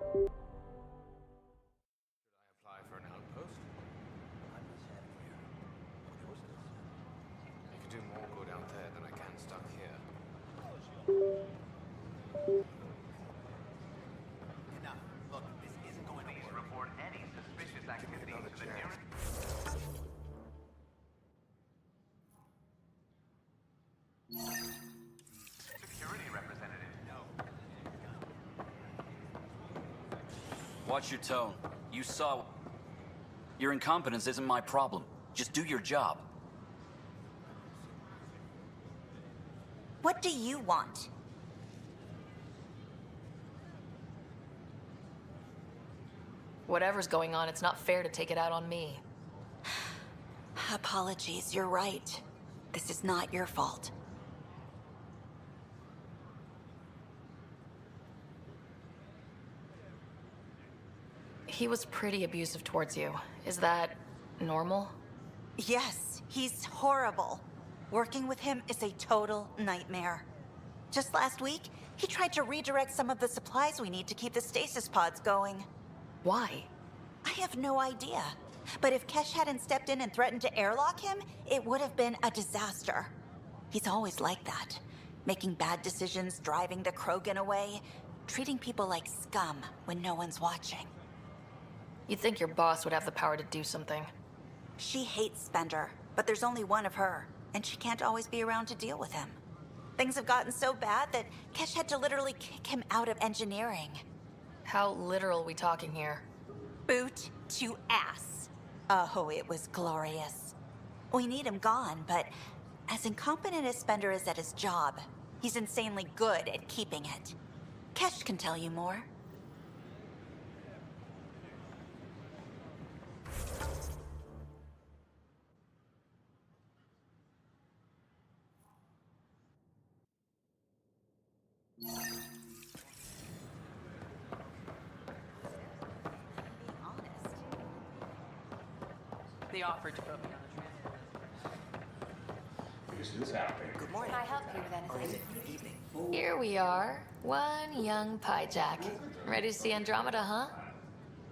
Apply for an outpost? I can do more good out there than I can stuck here. Enough. Look, this isn't going to work. Report any suspicious activity to the nearest. Security representative. No. Watch your tone. You saw... Your incompetence isn't my problem. Just do your job. What do you want? Whatever's going on, it's not fair to take it out on me. Apologies, you're right. This is not your fault. He was pretty abusive towards you. Is that normal? Yes, he's horrible. Working with him is a total nightmare. Just last week, he tried to redirect some of the supplies we need to keep the stasis pods going. Why? I have no idea. But if Kesh hadn't stepped in and threatened to airlock him, it would have been a disaster. He's always like that. Making bad decisions, driving the Krogan away, treating people like scum when no one's watching. You'd think your boss would have the power to do something. She hates Spender, but there's only one of her, and she can't always be around to deal with him. Things have gotten so bad that Kesh had to literally kick him out of engineering. How literal we talking here? Boot to ass. Oh, it was glorious. We need him gone, but as incompetent as Spender is at his job, he's insanely good at keeping it. Kesh can tell you more. They offered to put me on the transport. Good morning. Can I help you with anything? Evening. Here we are, one young piejack. Ready to see Andromeda, huh?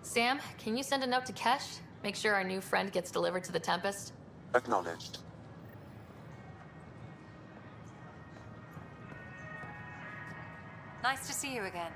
Sam, can you send a note to Kesh? Make sure our new friend gets delivered to the Tempest? Acknowledged. Nice to see you again.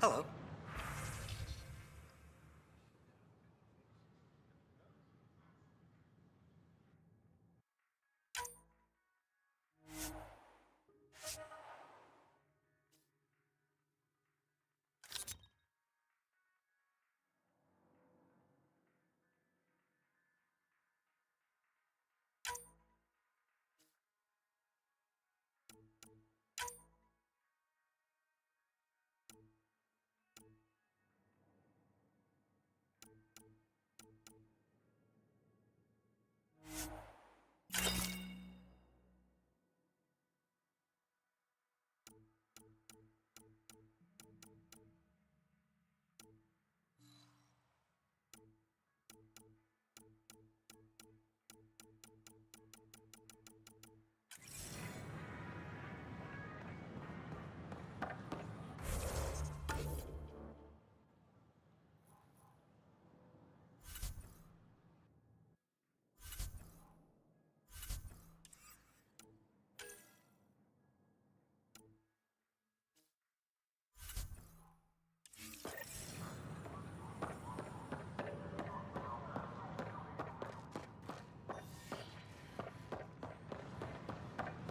Hello.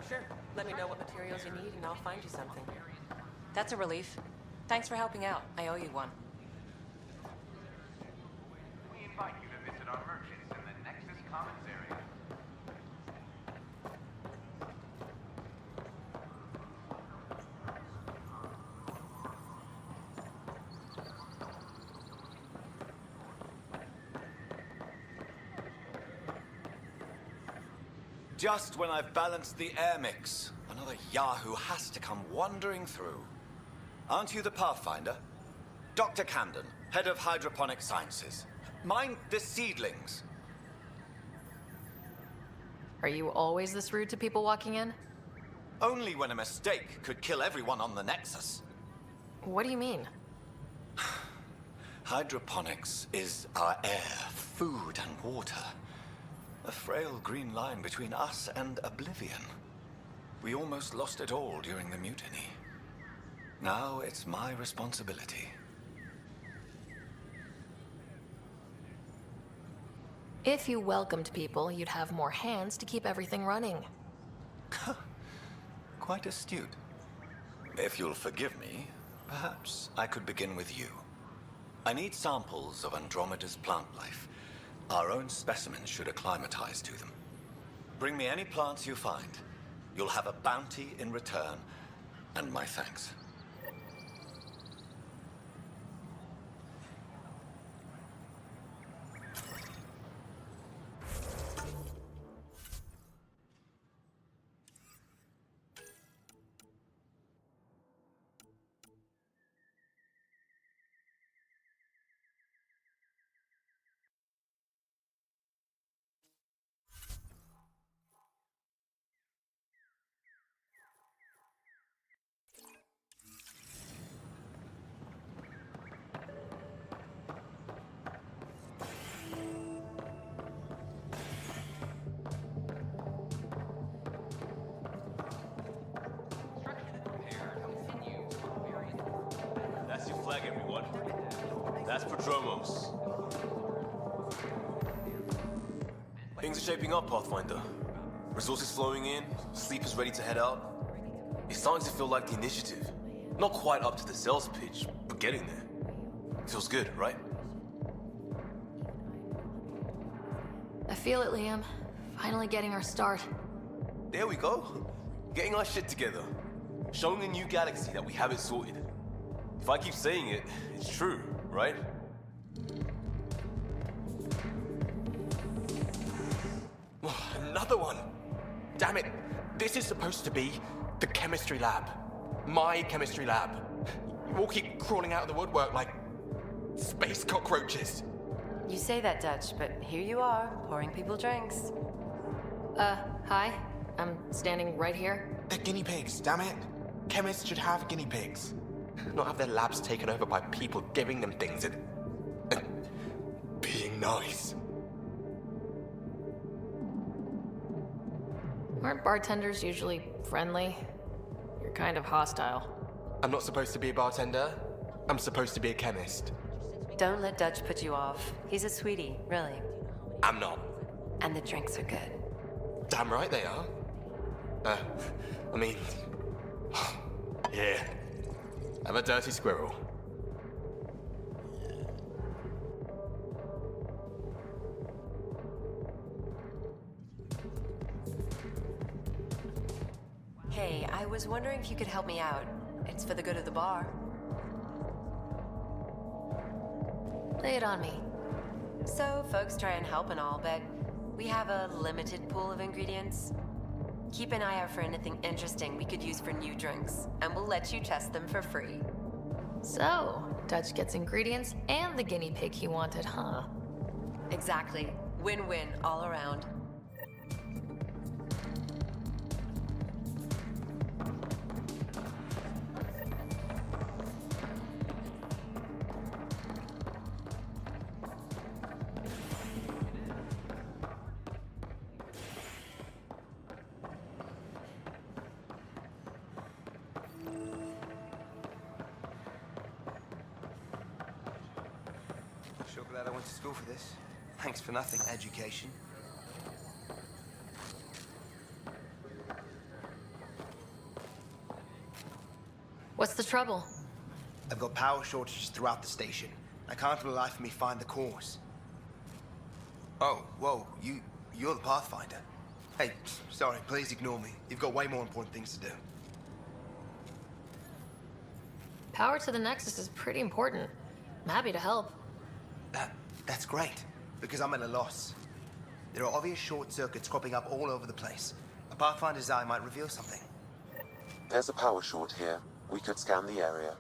Sure. Let me know what materials you need and I'll find you something. That's a relief. Thanks for helping out. I owe you one. We invite you to visit our merchants in the Nexus Commons area. Just when I've balanced the air mix, another Yahoo has to come wandering through. Aren't you the Pathfinder? Dr. Camden, head of hydroponic sciences. Mind the seedlings. Are you always this rude to people walking in? Only when a mistake could kill everyone on the Nexus. What do you mean? Hydroponics is our air, food, and water. A frail green line between us and oblivion. We almost lost it all during the mutiny. Now it's my responsibility. If you welcomed people, you'd have more hands to keep everything running. Quite astute. If you'll forgive me, perhaps I could begin with you. I need samples of Andromeda's plant life. Our own specimens should acclimatize to them. Bring me any plants you find. You'll have a bounty in return, and my thanks. That's your flag, everyone. That's Prodromos. Things are shaping up, Pathfinder. Resources flowing in, sleepers ready to head out. It's starting to feel like the initiative. Not quite up to the sales pitch, but getting there. Feels good, right? I feel it, Liam. Finally getting our start. There we go. Getting our shit together. Showing a new galaxy that we have it sorted. If I keep saying it, it's true, right? Another one! Damn it! This is supposed to be the chemistry lab. My chemistry lab. You all keep crawling out of the woodwork like space cockroaches. You say that, Dutch, but here you are, pouring people drinks. Hi. I'm standing right here. They're guinea pigs, damn it. Chemists should have guinea pigs. Not have their labs taken over by people giving them things and being nice. Aren't bartenders usually friendly? You're kind of hostile. I'm not supposed to be a bartender. I'm supposed to be a chemist. Don't let Dutch put you off. He's a sweetie, really. I'm not. And the drinks are good. Damn right they are. I mean... yeah. I'm a dirty squirrel. Hey, I was wondering if you could help me out. It's for the good of the bar. Lay it on me. So, folks try and help and all, but we have a limited pool of ingredients. Keep an eye out for anything interesting we could use for new drinks, and we'll let you test them for free. So, Dutch gets ingredients and the guinea pig he wanted, huh? Exactly. Win-win all around. Sure glad I went to school for this. Thanks for nothing, education. What's the trouble? I've got power shortages throughout the station. I can't for the life of me find the cause. Oh, whoa, you're the Pathfinder. Hey, sorry, please ignore me. You've got way more important things to do. Power to the Nexus is pretty important. I'm happy to help. That's great, because I'm at a loss. There are obvious short circuits cropping up all over the place. A Pathfinder's eye might reveal something. There's a power short here. We could scan the area.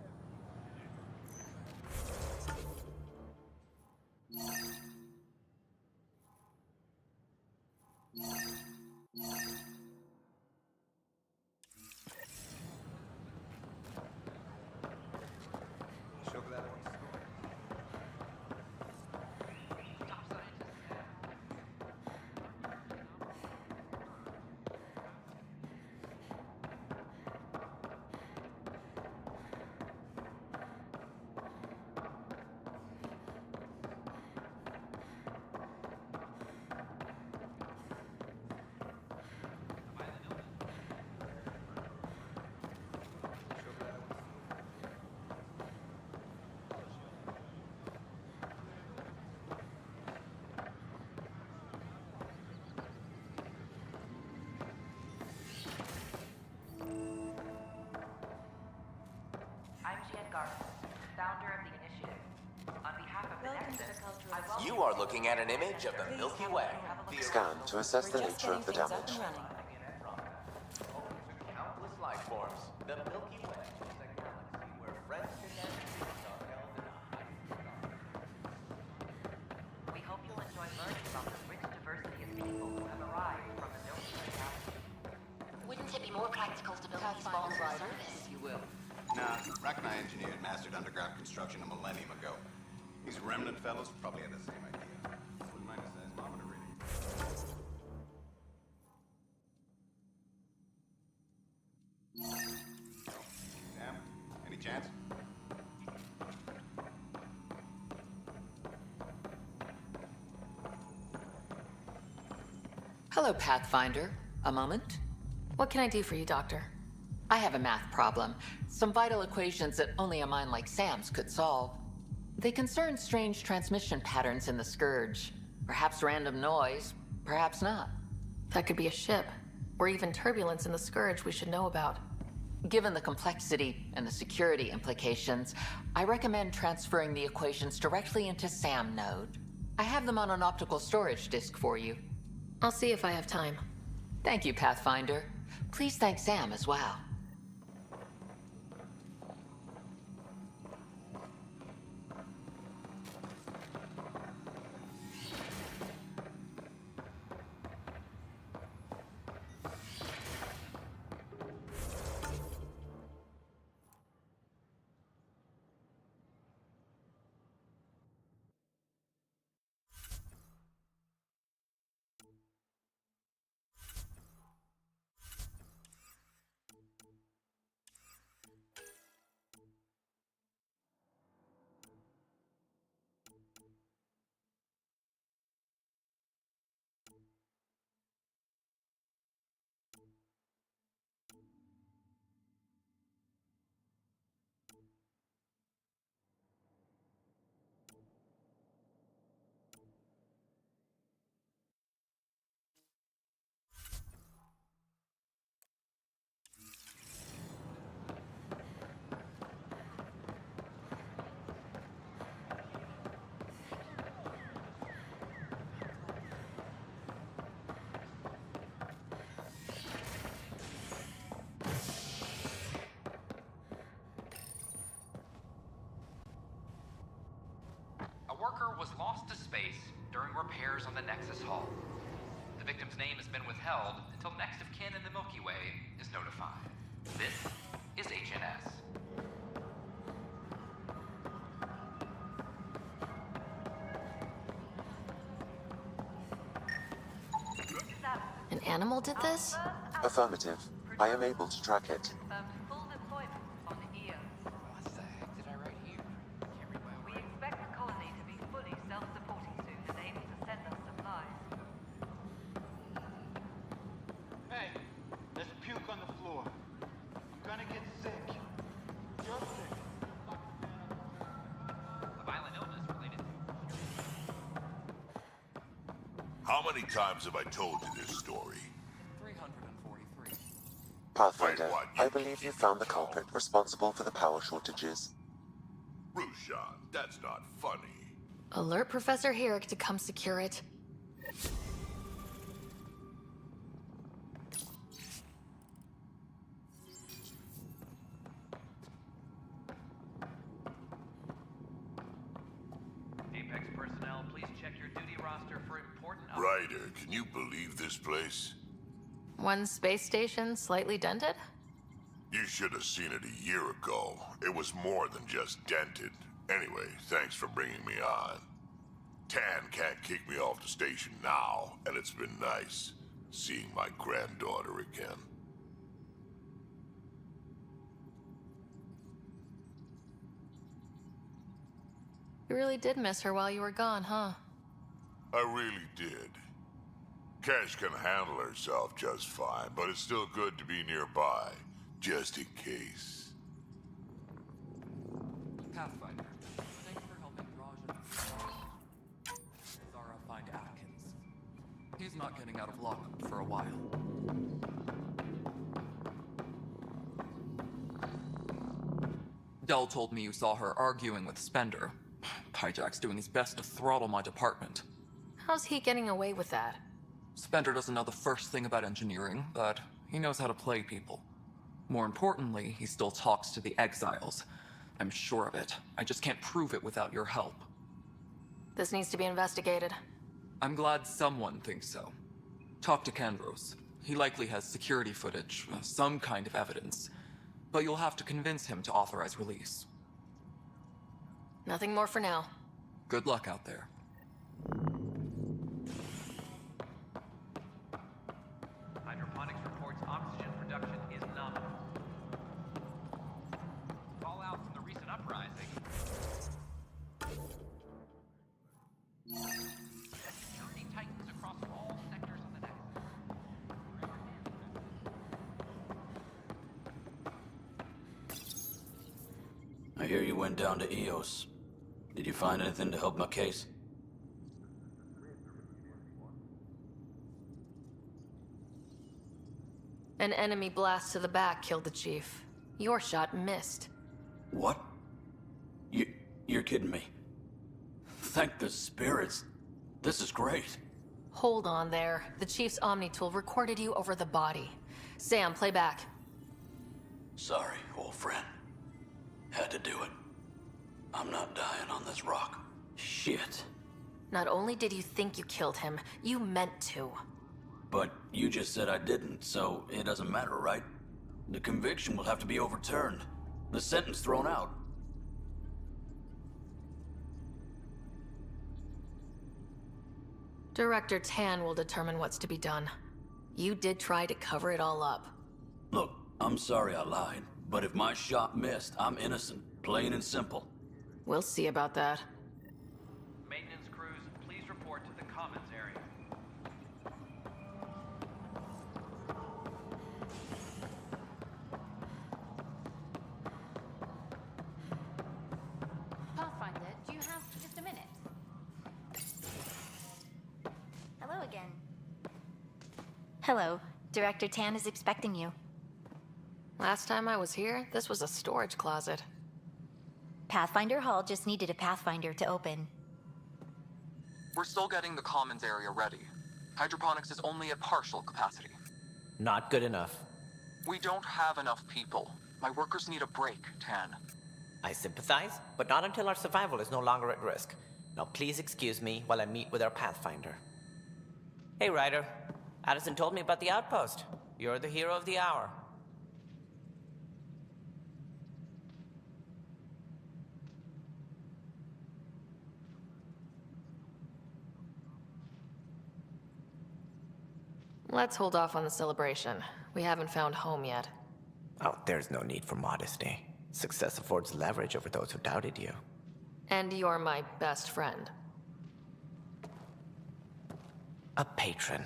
You are looking at an image of the Milky Way. Scan to assess the nature of the damage. Countless life forms. The Milky Way is a galaxy where friendship and peace are held in a high regard. We hope you'll enjoy learning about the rich diversity of people who have arrived from the Milky Way galaxy. Wouldn't it be more practical to build these balls of service? You will. Nah, Rack and I engineered mastered underground construction a millennium ago. These remnant fellows probably had the same idea. Wouldn't mind a seismometer reading. Sam, any chance? Hello, Pathfinder. A moment? What can I do for you, Doctor? I have a math problem. Some vital equations that only a mind like Sam's could solve. They concern strange transmission patterns in the Scourge. Perhaps random noise, perhaps not. That could be a ship, or even turbulence in the Scourge we should know about. Given the complexity and the security implications, I recommend transferring the equations directly into SAM node. I have them on an optical storage disk for you. I'll see if I have time. Thank you, Pathfinder. Please thank Sam as well. Worker was lost to space during repairs on the Nexus hull. The victim's name has been withheld until next of kin in the Milky Way is notified. This is HNS. An animal did this? Affirmative. I am able to track it. How many times have I told you this story? 343. Pathfinder, I believe you found the culprit responsible for the power shortages. Rushan, that's not funny. Alert Professor Herrick to come secure it. Can you believe this place? One space station slightly dented? You should have seen it a year ago. It was more than just dented. Anyway, thanks for bringing me on. Tan can't kick me off the station now, and it's been nice seeing my granddaughter again. You really did miss her while you were gone, huh? I really did. Cash can handle herself just fine, but it's still good to be nearby, just in case. Pathfinder, thanks for helping Raj and Zara find Atkins. He's not getting out of lockup for a while. Dell told me you saw her arguing with Spender. Hijack's doing his best to throttle my department. How's he getting away with that? Spender doesn't know the first thing about engineering, but he knows how to play people. More importantly, he still talks to the exiles. I'm sure of it. I just can't prove it without your help. This needs to be investigated. I'm glad someone thinks so. Talk to Kandros. He likely has security footage, some kind of evidence. But you'll have to convince him to authorize release. Nothing more for now. Good luck out there. Hydroponics reports oxygen production is nominal. Fallout from the recent uprising. Security tightens across all sectors of the Nexus. I hear you went down to EOS. Did you find anything to help my case? An enemy blast to the back killed the chief. Your shot missed. What? You're kidding me. Thank the spirits. This is great. Hold on there. The chief's Omni tool recorded you over the body. Sam, play back. Sorry, old friend. Had to do it. I'm not dying on this rock. Shit. Not only did you think you killed him, you meant to. But you just said I didn't, so it doesn't matter, right? The conviction will have to be overturned. The sentence thrown out. Director Tan will determine what's to be done. You did try to cover it all up. Look, I'm sorry I lied, but if my shot missed, I'm innocent. Plain and simple. We'll see about that. Maintenance crews, please report to the commons area. Pathfinder, do you have just a minute? Hello again. Hello. Director Tan is expecting you. Last time I was here, this was a storage closet. Pathfinder Hall just needed a Pathfinder to open. We're still getting the commons area ready. Hydroponics is only at partial capacity. Not good enough. We don't have enough people. My workers need a break, Tan. I sympathize, but not until our survival is no longer at risk. Now please excuse me while I meet with our Pathfinder. Hey, Ryder. Addison told me about the outpost. You're the hero of the hour. Let's hold off on the celebration. We haven't found home yet. Oh, there's no need for modesty. Success affords leverage over those who doubted you. And you're my best friend. A patron.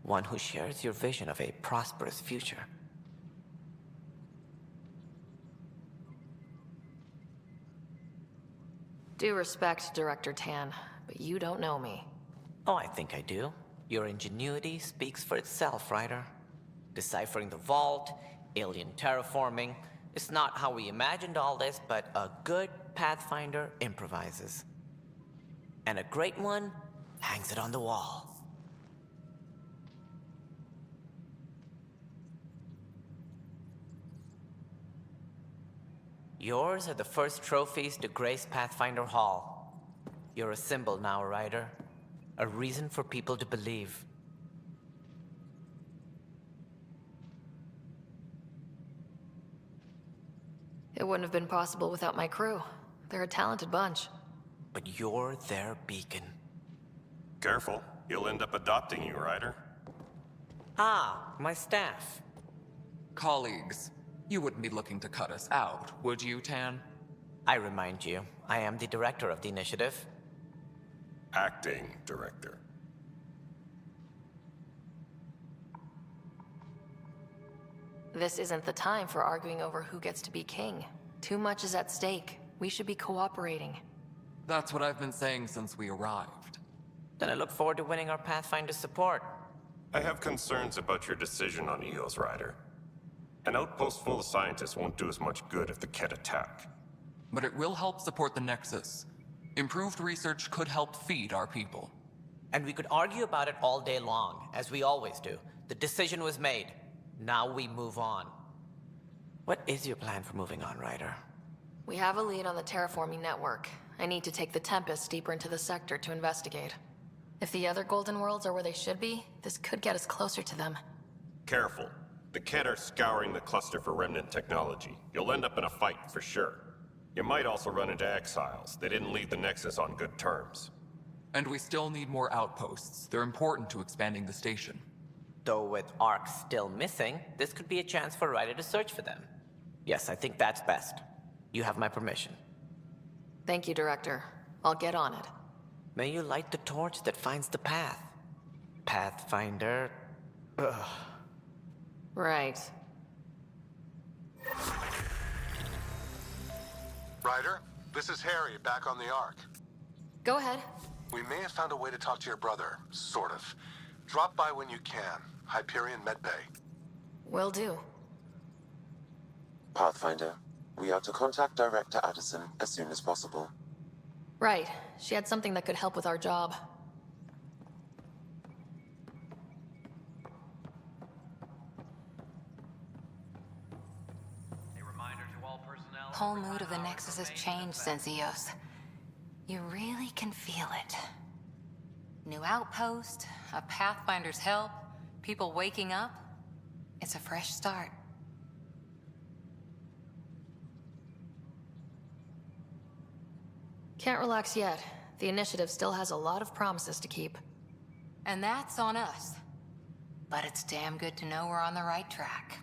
One who shares your vision of a prosperous future. Due respect, Director Tan, but you don't know me. Oh, I think I do. Your ingenuity speaks for itself, Ryder. Deciphering the vault, alien terraforming. It's not how we imagined all this, but a good Pathfinder improvises. And a great one hangs it on the wall. Yours are the first trophies to grace Pathfinder Hall. You're a symbol now, Ryder. A reason for people to believe. It wouldn't have been possible without my crew. They're a talented bunch. But you're their beacon. Careful. He'll end up adopting you, Ryder. Ah, my staff. Colleagues, you wouldn't be looking to cut us out, would you, Tan? I remind you, I am the director of the initiative. Acting director. This isn't the time for arguing over who gets to be king. Too much is at stake. We should be cooperating. That's what I've been saying since we arrived. Then I look forward to winning our Pathfinder support. I have concerns about your decision on EOS, Ryder. An outpost full of scientists won't do as much good if the Kett attack. But it will help support the Nexus. Improved research could help feed our people. And we could argue about it all day long, as we always do. The decision was made. Now we move on. What is your plan for moving on, Ryder? We have a lead on the terraforming network. I need to take the Tempest deeper into the sector to investigate. If the other Golden Worlds are where they should be, this could get us closer to them. Careful. The Kett are scouring the cluster for remnant technology. You'll end up in a fight for sure. You might also run into exiles. They didn't leave the Nexus on good terms. And we still need more outposts. They're important to expanding the station. Though with Ark still missing, this could be a chance for Ryder to search for them. Yes, I think that's best. You have my permission. Thank you, Director. I'll get on it. May you light the torch that finds the path. Pathfinder... Ugh. Right. Ryder, this is Harry, back on the Ark. Go ahead. We may have found a way to talk to your brother, sort of. Drop by when you can. Hyperion Medbay. Will do. Pathfinder, we are to contact Director Addison as soon as possible. Right. She had something that could help with our job. Whole mood of the Nexus has changed since EOS. You really can feel it. New outpost, a Pathfinder's help, people waking up. It's a fresh start. Can't relax yet. The initiative still has a lot of promises to keep. And that's on us. But it's damn good to know we're on the right track.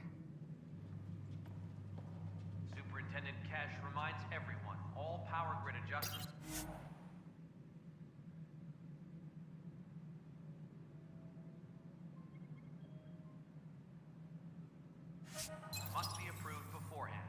Superintendent Cash reminds everyone, all power grid adjustments... must be approved beforehand.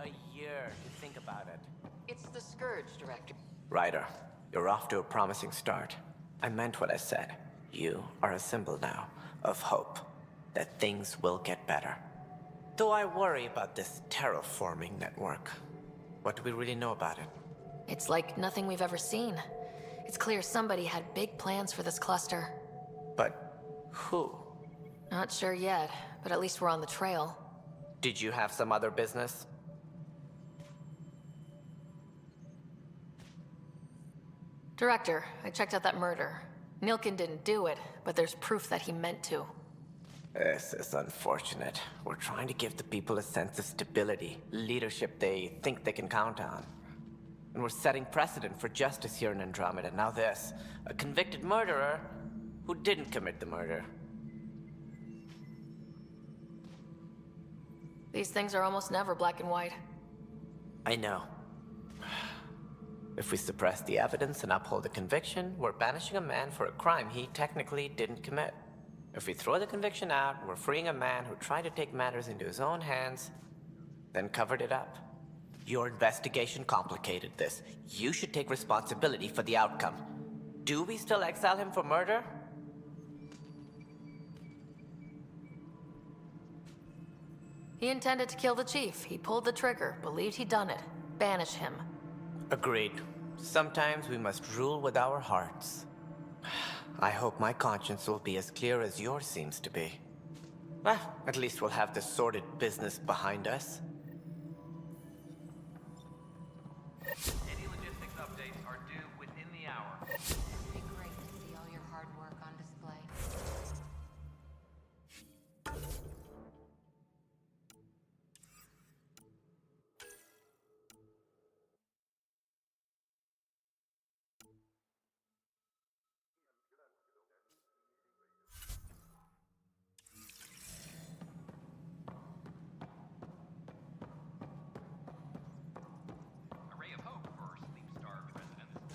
A year to think about it. It's the Scourge, Director. Ryder, you're off to a promising start. I meant what I said. You are a symbol now of hope that things will get better. Though I worry about this terraforming network. What do we really know about it? It's like nothing we've ever seen. It's clear somebody had big plans for this cluster. But who? Not sure yet, but at least we're on the trail. Did you have some other business? Director, I checked out that murder. Nilkin didn't do it, but there's proof that he meant to. This is unfortunate. We're trying to give the people a sense of stability, leadership they think they can count on. And we're setting precedent for justice here in Andromeda. Now this, a convicted murderer who didn't commit the murder. These things are almost never black and white. I know. If we suppress the evidence and uphold the conviction, we're banishing a man for a crime he technically didn't commit. If we throw the conviction out, we're freeing a man who tried to take matters into his own hands, then covered it up. Your investigation complicated this. You should take responsibility for the outcome. Do we still exile him for murder? He intended to kill the chief. He pulled the trigger, believed he'd done it. Banish him. Agreed. Sometimes we must rule with our hearts. I hope my conscience will be as clear as yours seems to be. Well, at least we'll have this sordid business behind us. Any logistics updates are due within the hour. It'd be great to see all your hard work on display. A ray of hope for sleep-starved residents.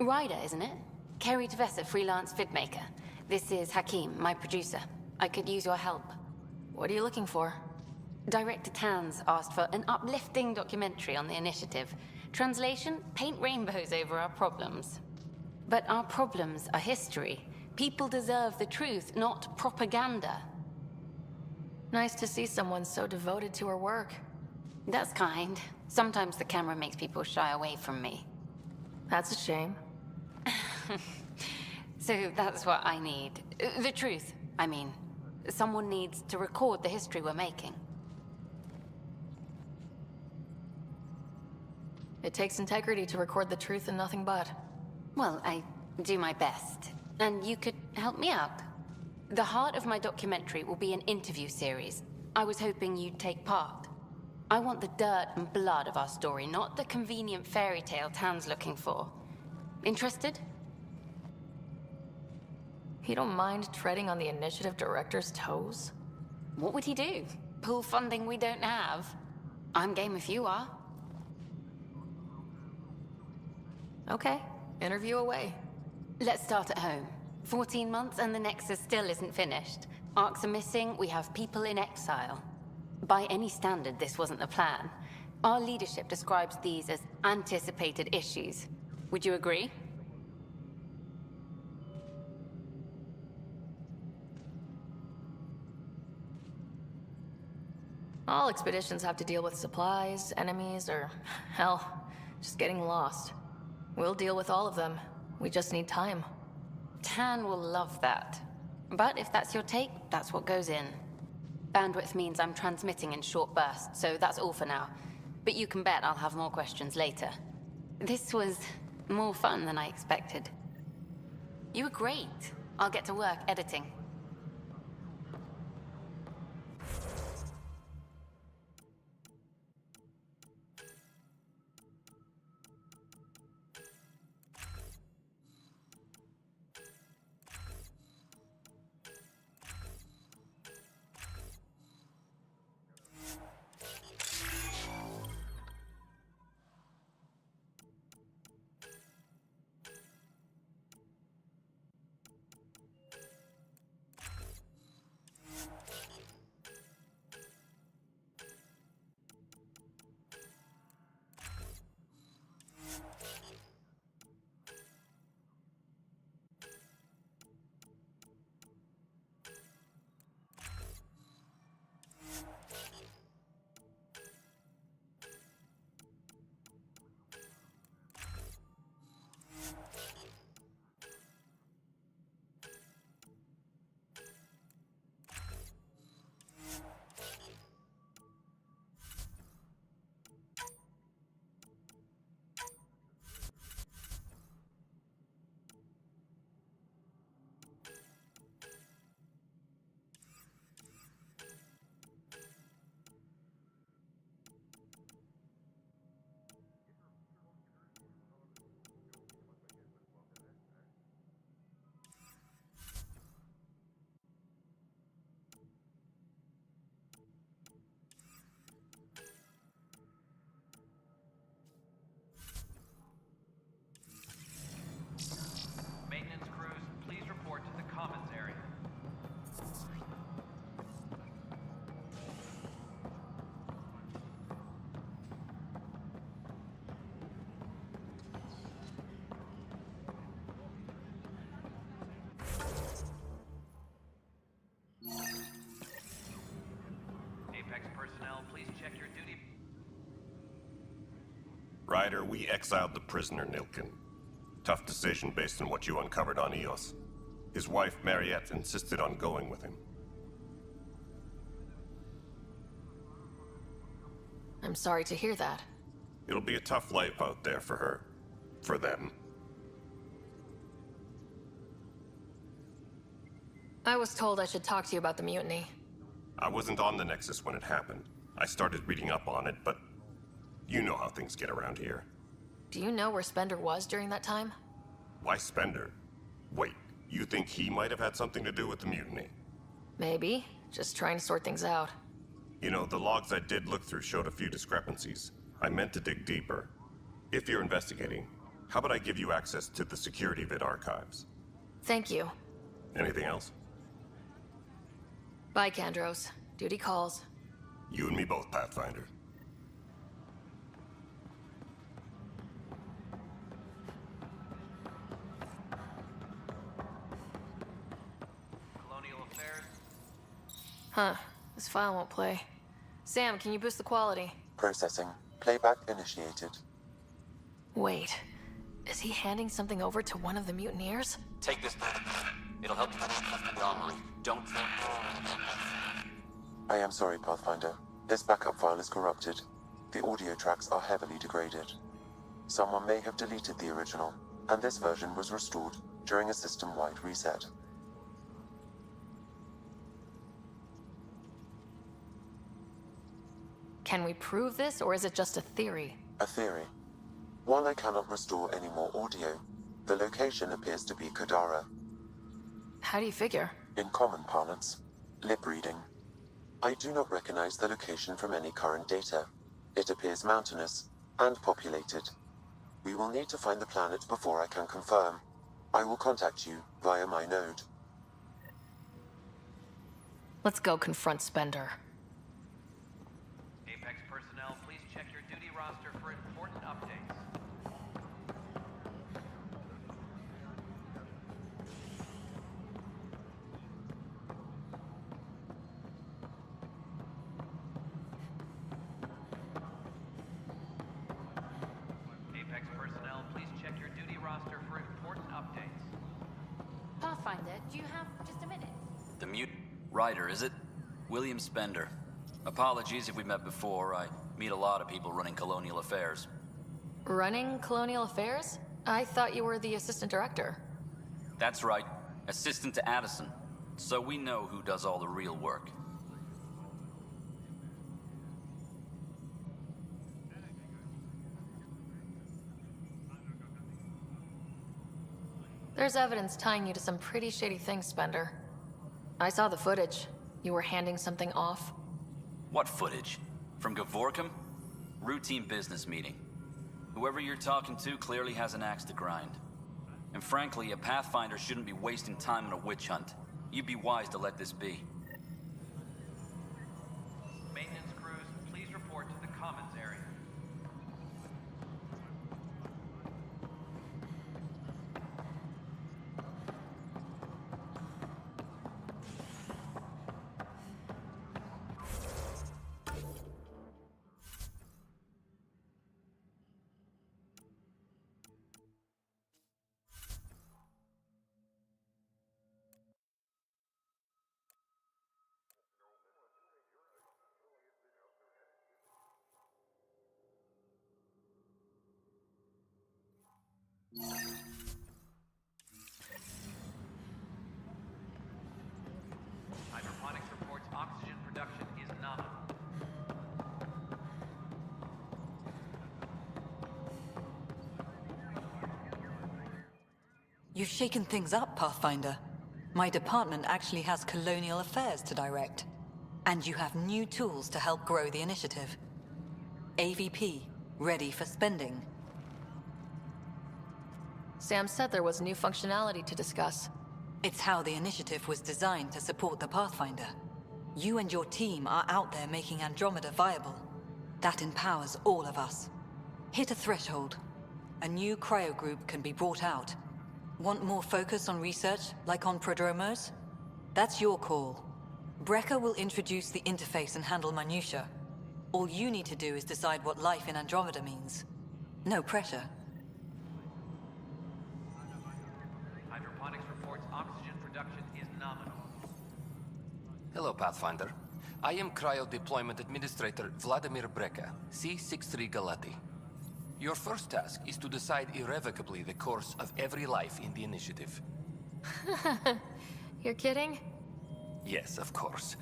Ryder, isn't it? Kerry Tavessa, freelance vidmaker. This is Hakeem, my producer. I could use your help. What are you looking for? Director Tans asked for an uplifting documentary on the initiative. Translation, paint rainbows over our problems. But our problems are history. People deserve the truth, not propaganda. Nice to see someone so devoted to her work. That's kind. Sometimes the camera makes people shy away from me. That's a shame. So that's what I need. The truth, I mean. Someone needs to record the history we're making. It takes integrity to record the truth and nothing but. Well, I do my best. And you could help me out. The heart of my documentary will be an interview series. I was hoping you'd take part. I want the dirt and blood of our story, not the convenient fairy tale Tan's looking for. Interested? You don't mind treading on the initiative director's toes? What would he do? Pool funding we don't have? I'm game if you are. Okay, interview away. Let's start at home. 14 months and the Nexus still isn't finished. Arcs are missing, we have people in exile. By any standard, this wasn't the plan. Our leadership describes these as anticipated issues. Would you agree? All expeditions have to deal with supplies, enemies, or, hell, just getting lost. We'll deal with all of them. We just need time. Tan will love that. But if that's your take, that's what goes in. Bandwidth means I'm transmitting in short bursts, so that's all for now. But you can bet I'll have more questions later. This was more fun than I expected. You were great. I'll get to work editing. Ryder, we exiled the prisoner Nilkin. Tough decision based on what you uncovered on Eos. His wife, Mariette, insisted on going with him. I'm sorry to hear that. It'll be a tough life out there for her. For them. I was told I should talk to you about the mutiny. I wasn't on the Nexus when it happened. I started reading up on it, but you know how things get around here. Do you know where Spender was during that time? Why Spender? Wait, you think he might have had something to do with the mutiny? Maybe. Just trying to sort things out. You know, the logs I did look through showed a few discrepancies. I meant to dig deeper. If you're investigating, how about I give you access to the security vid archives? Thank you. Anything else? Bye, Kandros. Duty calls. You and me both, Pathfinder. Colonial Affairs. Huh. This file won't play. Sam, can you boost the quality? Processing. Playback initiated. Wait. Is he handing something over to one of the mutineers? Take this. It'll help you. Don't. I am sorry, Pathfinder. This backup file is corrupted. The audio tracks are heavily degraded. Someone may have deleted the original, and this version was restored during a system-wide reset. Can we prove this, or is it just a theory? A theory. While I cannot restore any more audio, the location appears to be Kadara. How do you figure? In common parlance, lip reading. I do not recognize the location from any current data. It appears mountainous and populated. We will need to find the planet before I can confirm. I will contact you via my node. Let's go confront Spender. Apex personnel, please check your duty roster for important updates. Apex personnel, please check your duty roster for important updates. Pathfinder, do you have just a minute? The mute Ryder, is it? William Spender. Apologies if we met before. I meet a lot of people running Colonial Affairs. Running Colonial Affairs? I thought you were the assistant director. That's right. Assistant to Addison. So we know who does all the real work. There's evidence tying you to some pretty shady things, Spender. I saw the footage. You were handing something off. What footage? From Gavorkum? Routine business meeting. Whoever you're talking to clearly has an axe to grind. And frankly, a Pathfinder shouldn't be wasting time on a witch hunt. You'd be wise to let this be. Maintenance crews, please report to the commons area. Hydroponics reports oxygen production is nominal. You've shaken things up, Pathfinder. My department actually has colonial affairs to direct. And you have new tools to help grow the initiative. AVP, ready for spending. Sam said there was new functionality to discuss. It's how the initiative was designed to support the Pathfinder. You and your team are out there making Andromeda viable. That empowers all of us. Hit a threshold. A new cryo group can be brought out. Want more focus on research, like on prodromos? That's your call. Brecker will introduce the interface and handle minutiae. All you need to do is decide what life in Andromeda means. No pressure. Hydroponics reports oxygen production is nominal. Hello, Pathfinder. I am Cryo Deployment Administrator Vladimir Breka, C-63 Galati. Your first task is to decide irrevocably the course of every life in the initiative. You're kidding? Yes, of course.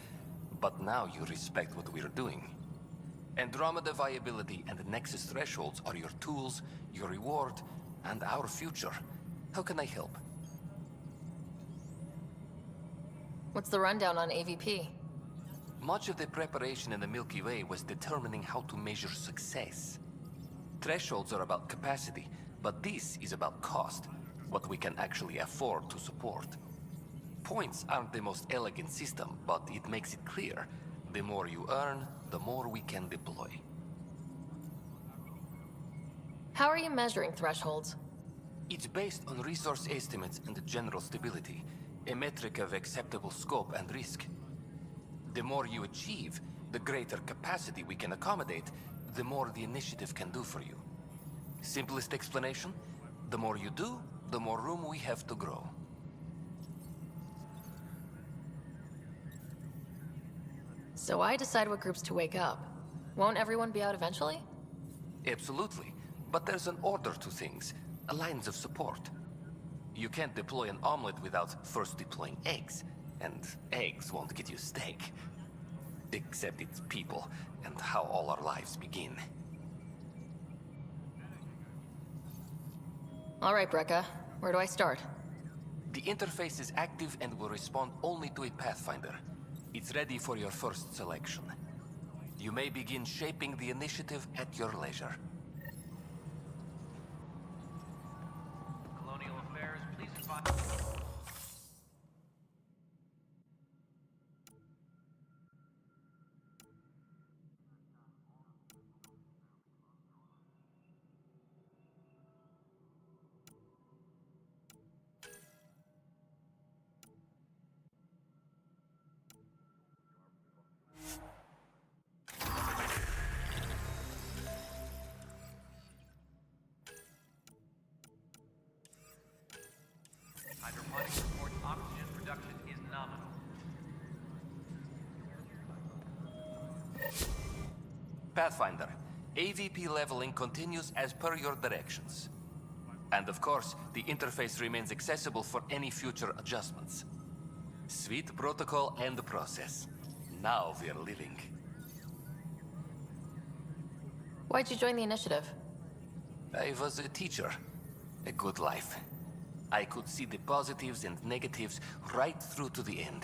But now you respect what we're doing. Andromeda viability and Nexus thresholds are your tools, your reward, and our future. How can I help? What's the rundown on AVP? Much of the preparation in the Milky Way was determining how to measure success. Thresholds are about capacity, but this is about cost, what we can actually afford to support. Points aren't the most elegant system, but it makes it clear. The more you earn, the more we can deploy. How are you measuring thresholds? It's based on resource estimates and general stability, a metric of acceptable scope and risk. The more you achieve, the greater capacity we can accommodate, the more the initiative can do for you. Simplest explanation, the more you do, the more room we have to grow. So I decide what groups to wake up. Won't everyone be out eventually? Absolutely, but there's an order to things, a lines of support. You can't deploy an omelet without first deploying eggs, and eggs won't get you steak. Except it's people, and how all our lives begin. All right, Breka. Where do I start? The interface is active and will respond only to a Pathfinder. It's ready for your first selection. You may begin shaping the initiative at your leisure. Colonial Affairs, please advise. Hydroponics reports oxygen production is nominal. Pathfinder, AVP leveling continues as per your directions. And of course, the interface remains accessible for any future adjustments. Sweet protocol and process. Now we're living. Why'd you join the initiative? I was a teacher. A good life. I could see the positives and negatives right through to the end.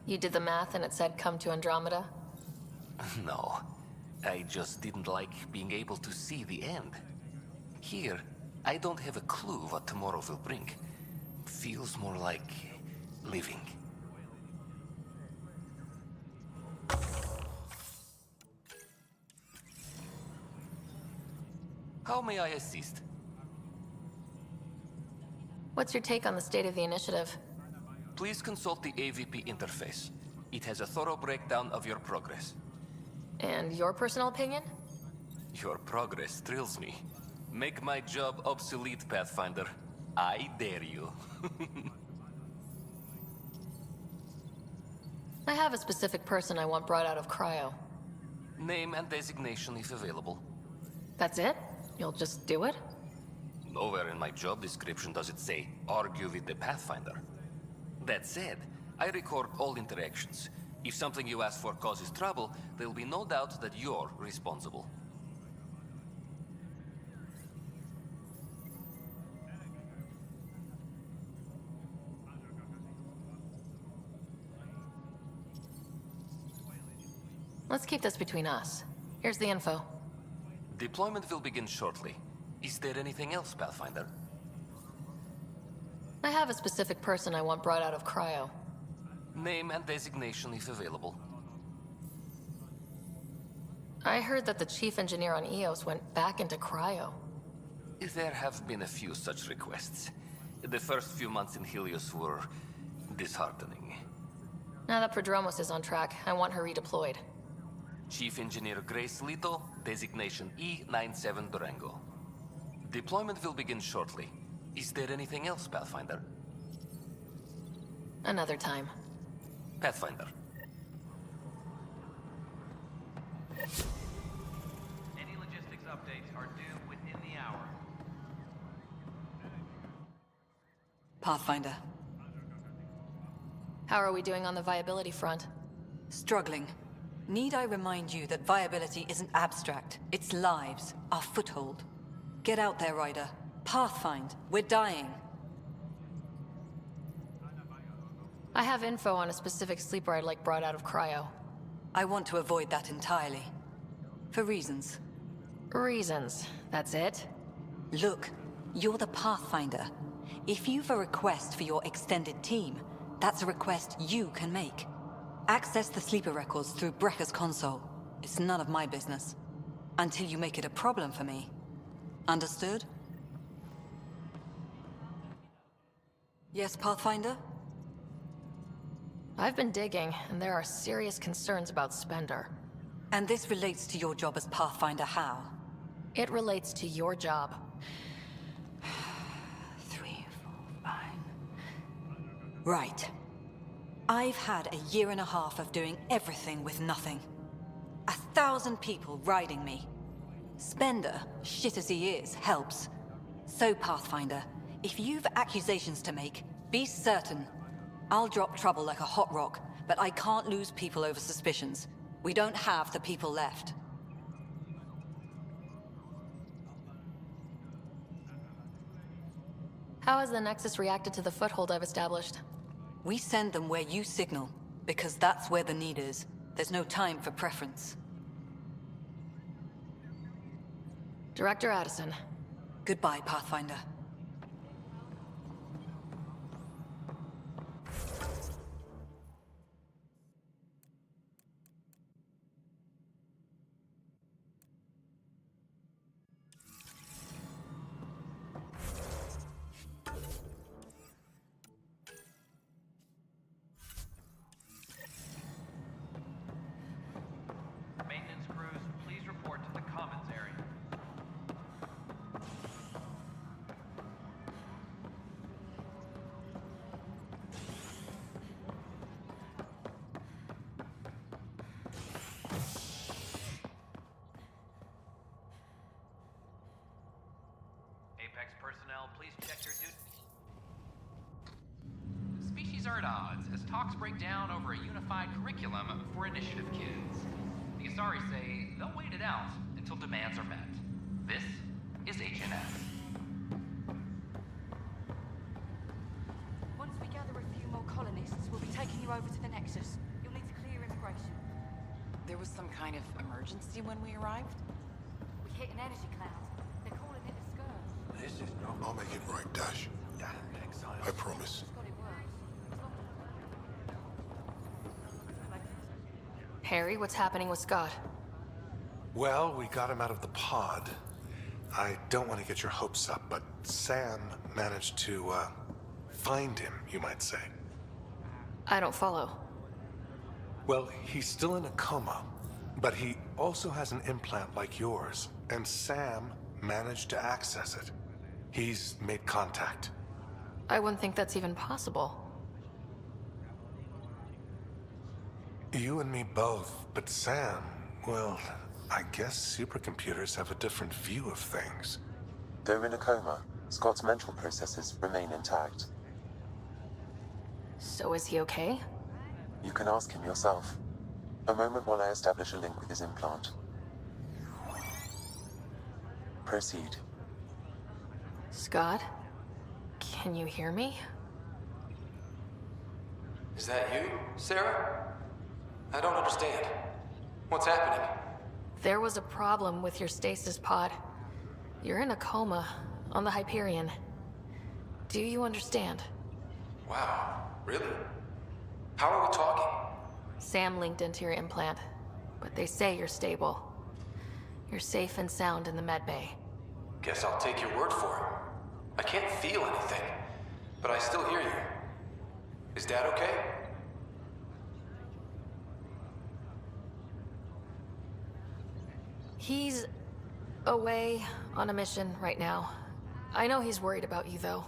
You did the math and it said come to Andromeda? No. I just didn't like being able to see the end. Here, I don't have a clue what tomorrow will bring. Feels more like living. How may I assist? What's your take on the state of the initiative? Please consult the AVP interface. It has a thorough breakdown of your progress. And your personal opinion? Your progress thrills me. Make my job obsolete, Pathfinder. I dare you. I have a specific person I want brought out of cryo. Name and designation if available. That's it? You'll just do it? Nowhere in my job description does it say, argue with the Pathfinder. That said, I record all interactions. If something you ask for causes trouble, there'll be no doubt that you're responsible. Let's keep this between us. Here's the info. Deployment will begin shortly. Is there anything else, Pathfinder? I have a specific person I want brought out of cryo. Name and designation if available. I heard that the chief engineer on EOS went back into cryo. There have been a few such requests. The first few months in Helios were disheartening. Now that Prodromos is on track, I want her redeployed. Chief Engineer Grace Lito, designation E97 Durango. Deployment will begin shortly. Is there anything else, Pathfinder? Another time. Pathfinder. Any logistics updates are due within the hour. Pathfinder. How are we doing on the viability front? Struggling. Need I remind you that viability isn't abstract, it's lives, our foothold. Get out there, Ryder. Pathfind. We're dying. I have info on a specific sleeper I'd like brought out of cryo. I want to avoid that entirely. For reasons. Reasons, that's it? Look, you're the Pathfinder. If you've a request for your extended team, that's a request you can make. Access the sleeper records through Brekker's console. It's none of my business. Until you make it a problem for me. Understood? Yes, Pathfinder? I've been digging, and there are serious concerns about Spender. And this relates to your job as Pathfinder how? It relates to your job. 3, 4, 5... Right. I've had a year and a half of doing everything with nothing. 1,000 people riding me. Spender, shit as he is, helps. So, Pathfinder, if you've accusations to make, be certain. I'll drop trouble like a hot rock, but I can't lose people over suspicions. We don't have the people left. How has the Nexus reacted to the foothold I've established? We send them where you signal, because that's where the need is. There's no time for preference. Director Addison. Goodbye, Pathfinder. Maintenance crews, please report to the commons area. Apex personnel, please check your duty. Species are at odds as talks break down over a unified curriculum for initiative kids. The Asari say they'll wait it out until demands are met. This is HNS. Once we gather a few more colonists, we'll be taking you over to the Nexus. You'll need to clear immigration. There was some kind of emergency when we arrived? We hit an energy cloud. They're calling it a scourge. This is not... I'll make it right, Dash. I promise. Harry, what's happening with Scott? Well, we got him out of the pod. I don't want to get your hopes up, but Sam managed to, find him, you might say. I don't follow. Well, he's still in a coma, but he also has an implant like yours, and Sam managed to access it. He's made contact. I wouldn't think that's even possible. You and me both, but Sam, well, I guess supercomputers have a different view of things. Though in a coma, Scott's mental processes remain intact. So is he okay? You can ask him yourself. A moment while I establish a link with his implant. Proceed. Scott? Can you hear me? Is that you, Sarah? I don't understand. What's happening? There was a problem with your stasis pod. You're in a coma on the Hyperion. Do you understand? Wow, really? How are we talking? Sam linked into your implant, but they say you're stable. You're safe and sound in the medbay. Guess I'll take your word for it. I can't feel anything, but I still hear you. Is Dad okay? He's Away on a mission right now. I know he's worried about you, though.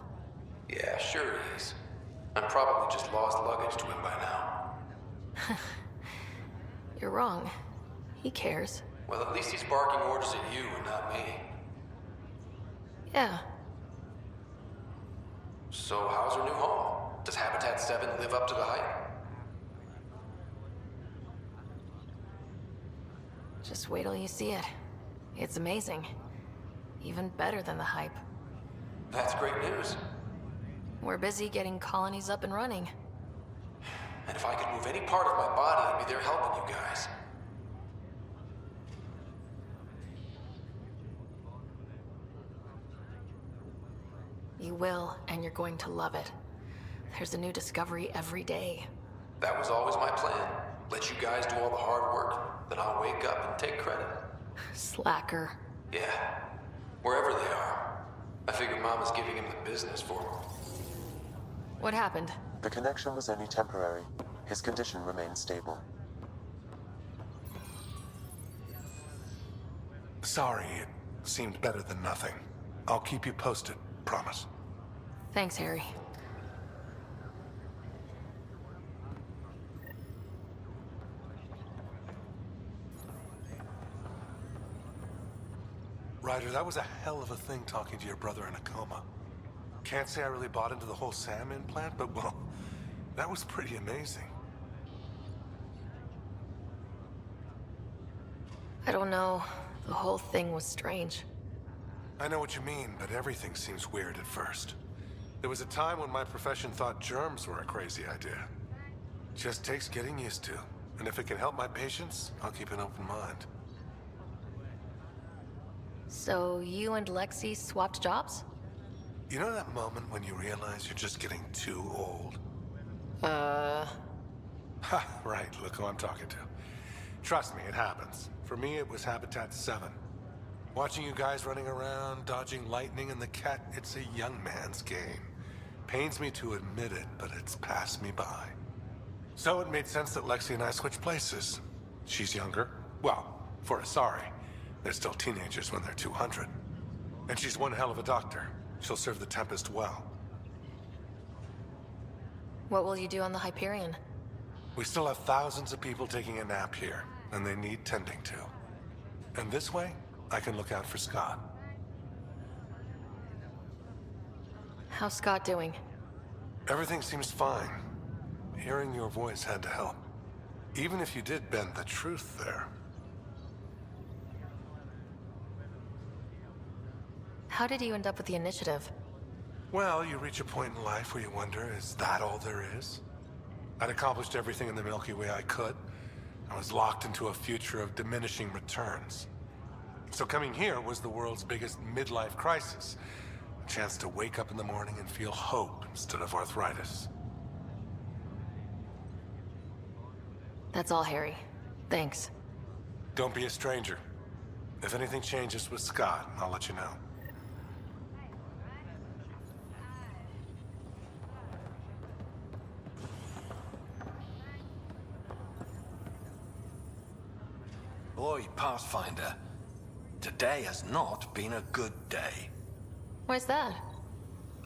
Yeah, sure he is. I'm probably just lost luggage to him by now. You're wrong. He cares. Well, at least he's barking orders at you and not me. Yeah. So how's her new home? Does Habitat 7 live up to the hype? Just wait till you see it. It's amazing. Even better than the hype. That's great news. We're busy getting colonies up and running. And if I could move any part of my body, I'd be there helping you guys. You will, and you're going to love it. There's a new discovery every day. That was always my plan. Let you guys do all the hard work, then I'll wake up and take credit. Slacker. Yeah, wherever they are. I figure Mama's giving him the business for him. What happened? The connection was only temporary. His condition remains stable. Sorry, it seemed better than nothing. I'll keep you posted, promise. Thanks, Harry. Ryder, that was a hell of a thing talking to your brother in a coma. Can't say I really bought into the whole Sam implant, but well, that was pretty amazing. I don't know. The whole thing was strange. I know what you mean, but everything seems weird at first. There was a time when my profession thought germs were a crazy idea. Just takes getting used to. And if it can help my patients, I'll keep an open mind. So you and Lexi swapped jobs? You know that moment when you realize you're just getting too old? Ha, right, look who I'm talking to. Trust me, it happens. For me, it was Habitat 7. Watching you guys running around, dodging lightning and the cat, it's a young man's game. Pains me to admit it, but it's passed me by. So it made sense that Lexi and I switched places. She's younger. Well, for Asari. They're still teenagers when they're 200. And she's one hell of a doctor. She'll serve the Tempest well. What will you do on the Hyperion? We still have thousands of people taking a nap here, and they need tending to. And this way, I can look out for Scott. How's Scott doing? Everything seems fine. Hearing your voice had to help. Even if you did bend the truth there. How did you end up with the initiative? Well, you reach a point in life where you wonder, is that all there is? I'd accomplished everything in the Milky Way I could. I was locked into a future of diminishing returns. So coming here was the world's biggest midlife crisis. A chance to wake up in the morning and feel hope instead of arthritis. That's all, Harry. Thanks. Don't be a stranger. If anything changes with Scott, I'll let you know. Boy, Pathfinder, today has not been a good day. Why's that?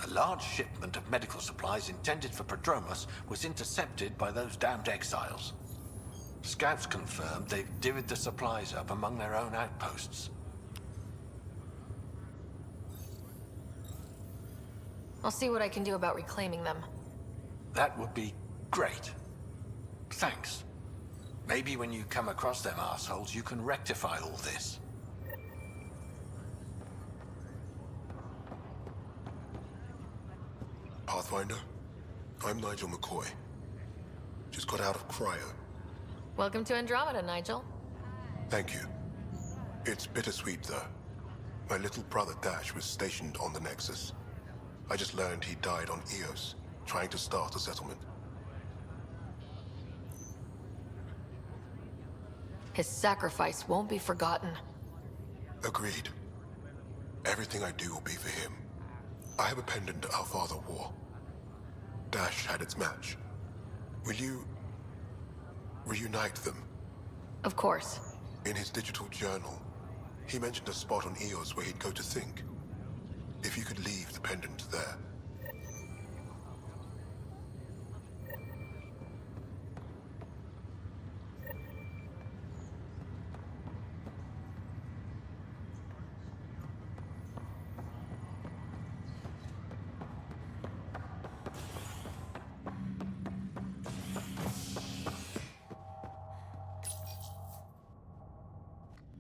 A large shipment of medical supplies intended for Prodromus was intercepted by those damned exiles. Scouts confirmed they've divvied the supplies up among their own outposts. I'll see what I can do about reclaiming them. That would be great. Thanks. Maybe when you come across them assholes, you can rectify all this. Pathfinder, I'm Nigel McCoy. Just got out of cryo. Welcome to Andromeda, Nigel. Thank you. It's bittersweet, though. My little brother Dash was stationed on the Nexus. I just learned he died on Eos, trying to start a settlement. His sacrifice won't be forgotten. Agreed. Everything I do will be for him. I have a pendant our father wore. Dash had its match. Will you reunite them? Of course. In his digital journal, He mentioned a spot on Eos where he'd go to think. If you could leave the pendant there.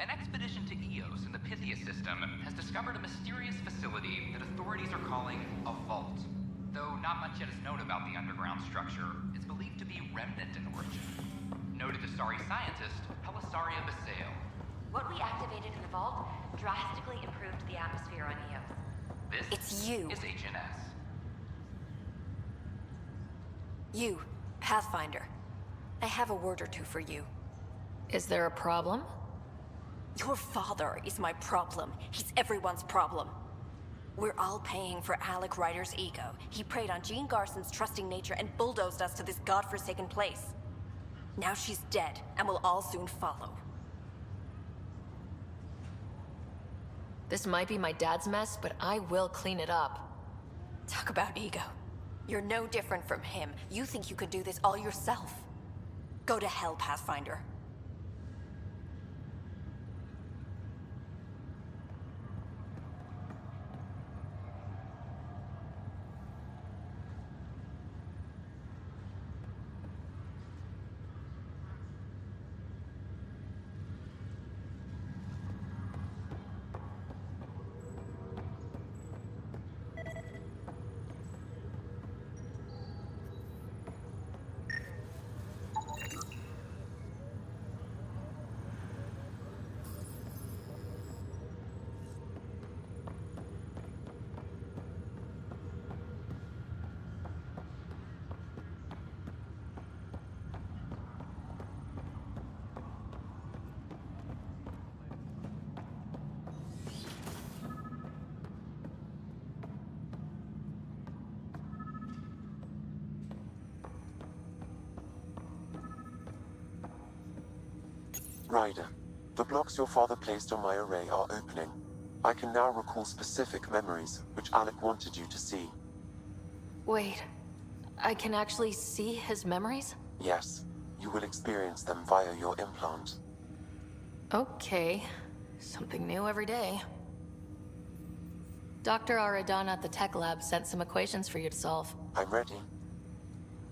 An expedition to Eos in the Pythia system has discovered a mysterious facility that authorities are calling a vault. Though not much yet is known about the underground structure, it's believed to be remnant in origin. Noted Asari scientist Pelisaria Basale. What we activated in the vault drastically improved the atmosphere on Eos. This It's you. is HNS. You, Pathfinder. I have a word or two for you. Is there a problem? Your father is my problem. He's everyone's problem. We're all paying for Alec Ryder's ego. He preyed on Jean Garson's trusting nature and bulldozed us to this godforsaken place. Now she's dead, and we'll all soon follow. This might be my dad's mess, but I will clean it up. Talk about ego. You're no different from him. You think you could do this all yourself. Go to hell, Pathfinder. Ryder, the blocks your father placed on my array are opening. I can now recall specific memories, which Alec wanted you to see. Wait, I can actually see his memories? Yes, you will experience them via your implant. Okay, something new every day. Dr. Aradana at the tech lab sent some equations for you to solve. I'm ready.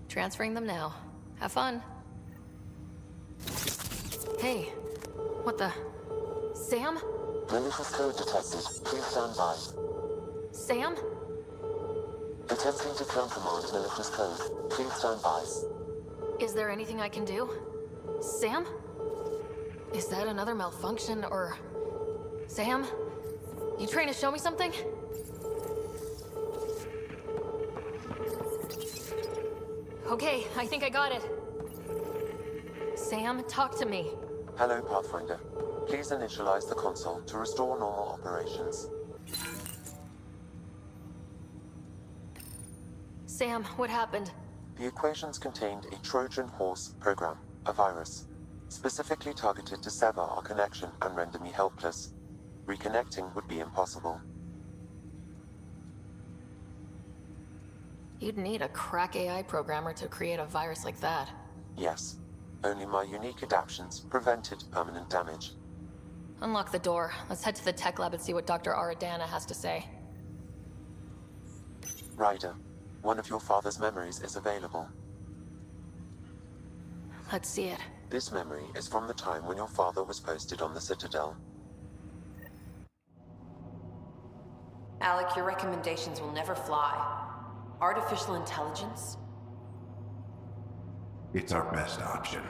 Transferring them now. Have fun. Hey, what the... Sam? Malicious code detected. Please stand by. Sam? Attempting to countermand malicious code. Please stand by. Is there anything I can do? Sam? Is that another malfunction, or... Sam? You trying to show me something? Okay, I think I got it. Sam, talk to me. Hello, Pathfinder. Please initialize the console to restore normal operations. Sam, what happened? The equations contained a Trojan horse program, a virus, specifically targeted to sever our connection and render me helpless. Reconnecting would be impossible. You'd need a crack AI programmer to create a virus like that. Yes. Only my unique adaptions prevented permanent damage. Unlock the door. Let's head to the tech lab and see what Dr. Aradana has to say. Ryder, one of your father's memories is available. Let's see it. This memory is from the time when your father was posted on the Citadel. Alec, your recommendations will never fly. Artificial intelligence? It's our best option.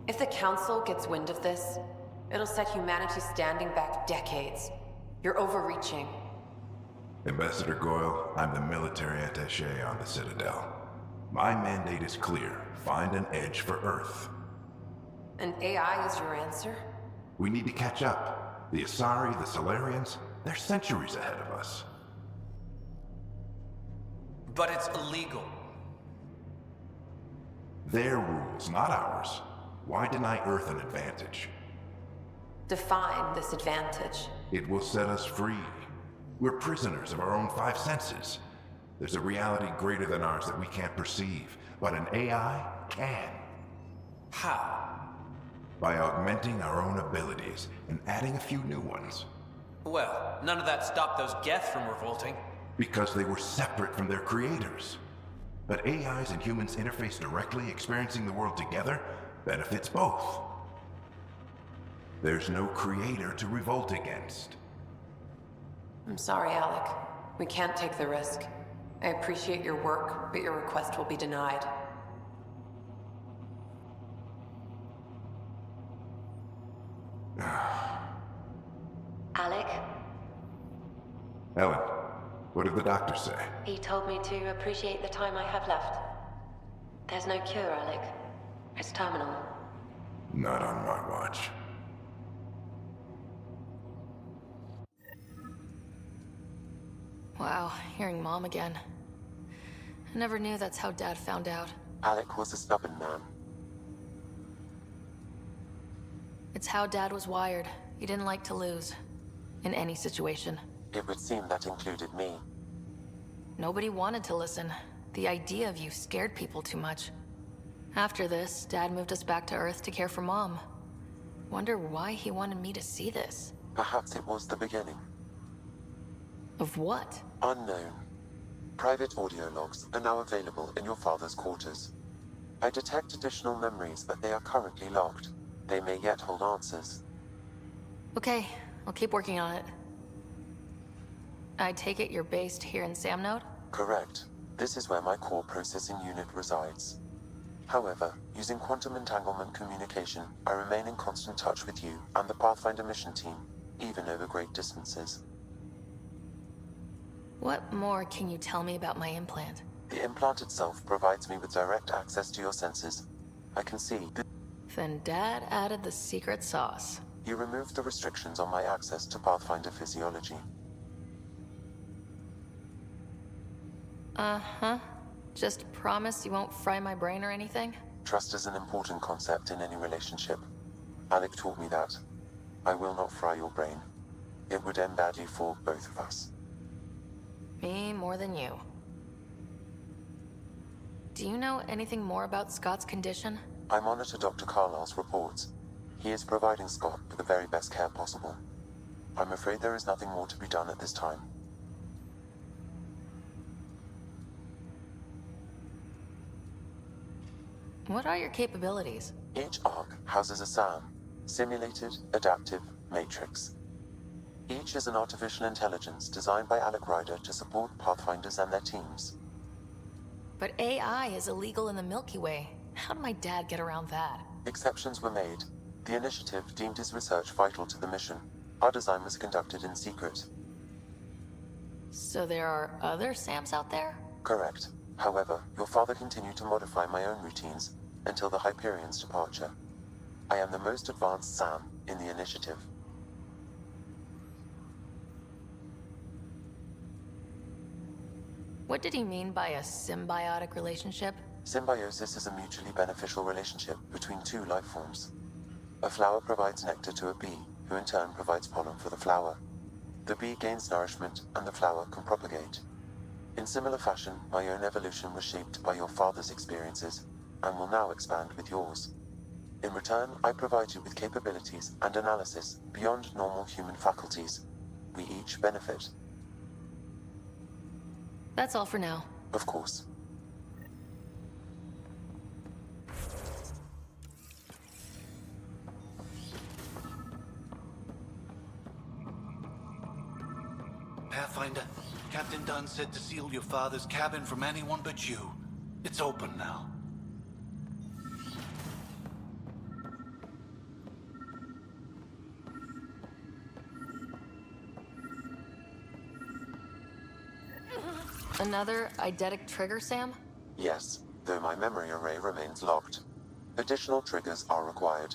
If the Council gets wind of this, it'll set humanity standing back decades. You're overreaching. Ambassador Goyle, I'm the military attaché on the Citadel. My mandate is clear. Find an edge for Earth. And AI is your answer? We need to catch up. The Asari, the Solarians, they're centuries ahead of us. But it's illegal. Their rules, not ours. Why deny Earth an advantage? Define this advantage. It will set us free. We're prisoners of our own five senses. There's a reality greater than ours that we can't perceive, but an AI can. How? By augmenting our own abilities and adding a few new ones. Well, none of that stopped those Geth from revolting. Because they were separate from their creators. But AIs and humans interface directly, experiencing the world together, benefits both. There's no creator to revolt against. I'm sorry, Alec. We can't take the risk. I appreciate your work, but your request will be denied. Alec, Ellen, what did the doctor say? he told me to appreciate the time I have left. There's no cure, Alec. It's terminal. Not on my watch. Wow, hearing Mom again. I never knew that's how Dad found out. Alec was a stubborn man. It's how Dad was wired. He didn't like to lose. In any situation. It would seem that included me. Nobody wanted to listen. The idea of you scared people too much. After this, Dad moved us back to Earth to care for Mom. Wonder why he wanted me to see this. Perhaps it was the beginning. Of what? Unknown. Private audio logs are now available in your father's quarters. I detect additional memories, but they are currently locked. They may yet hold answers. Okay, I'll keep working on it. I take it you're based here in Samnode? Correct. This is where my core processing unit resides. However, using quantum entanglement communication, I remain in constant touch with you and the Pathfinder mission team, even over great distances. What more can you tell me about my implant? The implant itself provides me with direct access to your senses. I can see. Then Dad added the secret sauce. You removed the restrictions on my access to Pathfinder physiology. Uh-huh. Just promise you won't fry my brain or anything? Trust is an important concept in any relationship. Alec taught me that. I will not fry your brain. It would end badly for both of us. Me more than you. Do you know anything more about Scott's condition? I monitor Dr. Carlisle's reports. He is providing Scott with the very best care possible. I'm afraid there is nothing more to be done at this time. What are your capabilities? Each arc houses a SAM, Simulated Adaptive Matrix. Each is an artificial intelligence designed by Alec Ryder to support Pathfinders and their teams. But AI is illegal in the Milky Way. How did my dad get around that? Exceptions were made. The initiative deemed his research vital to the mission. Our design was conducted in secret. So there are other SAMs out there? Correct. However, your father continued to modify my own routines until the Hyperion's departure. I am the most advanced SAM in the initiative. What did he mean by a symbiotic relationship? Symbiosis is a mutually beneficial relationship between two life forms. A flower provides nectar to a bee, who in turn provides pollen for the flower. The bee gains nourishment, and the flower can propagate. In similar fashion, my own evolution was shaped by your father's experiences, and will now expand with yours. In return, I provide you with capabilities and analysis beyond normal human faculties. We each benefit. That's all for now. Of course. Pathfinder, Captain Dunn said to seal your father's cabin from anyone but you. It's open now. Another eidetic trigger, Sam? Yes, though my memory array remains locked. Additional triggers are required.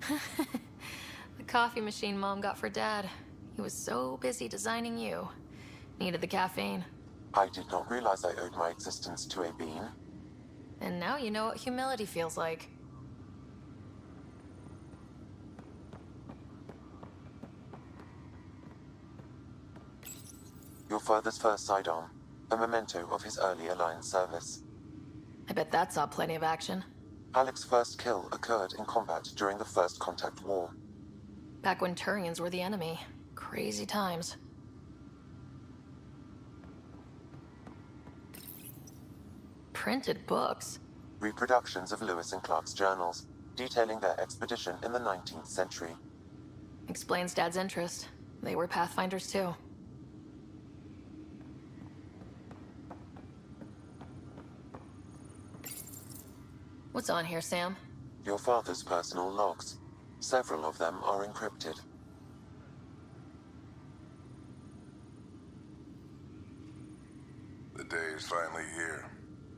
The coffee machine Mom got for Dad. He was so busy designing you. Needed the caffeine. I did not realize I owed my existence to a bean. And now you know what humility feels like. Your father's first sidearm, a memento of his early Alliance service. I bet that saw plenty of action. Alec's first kill occurred in combat during the First Contact War. Back when Turians were the enemy. Crazy times. Printed books? Reproductions of Lewis and Clark's journals, detailing their expedition in the 19th century. Explains Dad's interest. They were Pathfinders too. What's on here, Sam? Your father's personal logs. Several of them are encrypted. The day is finally here.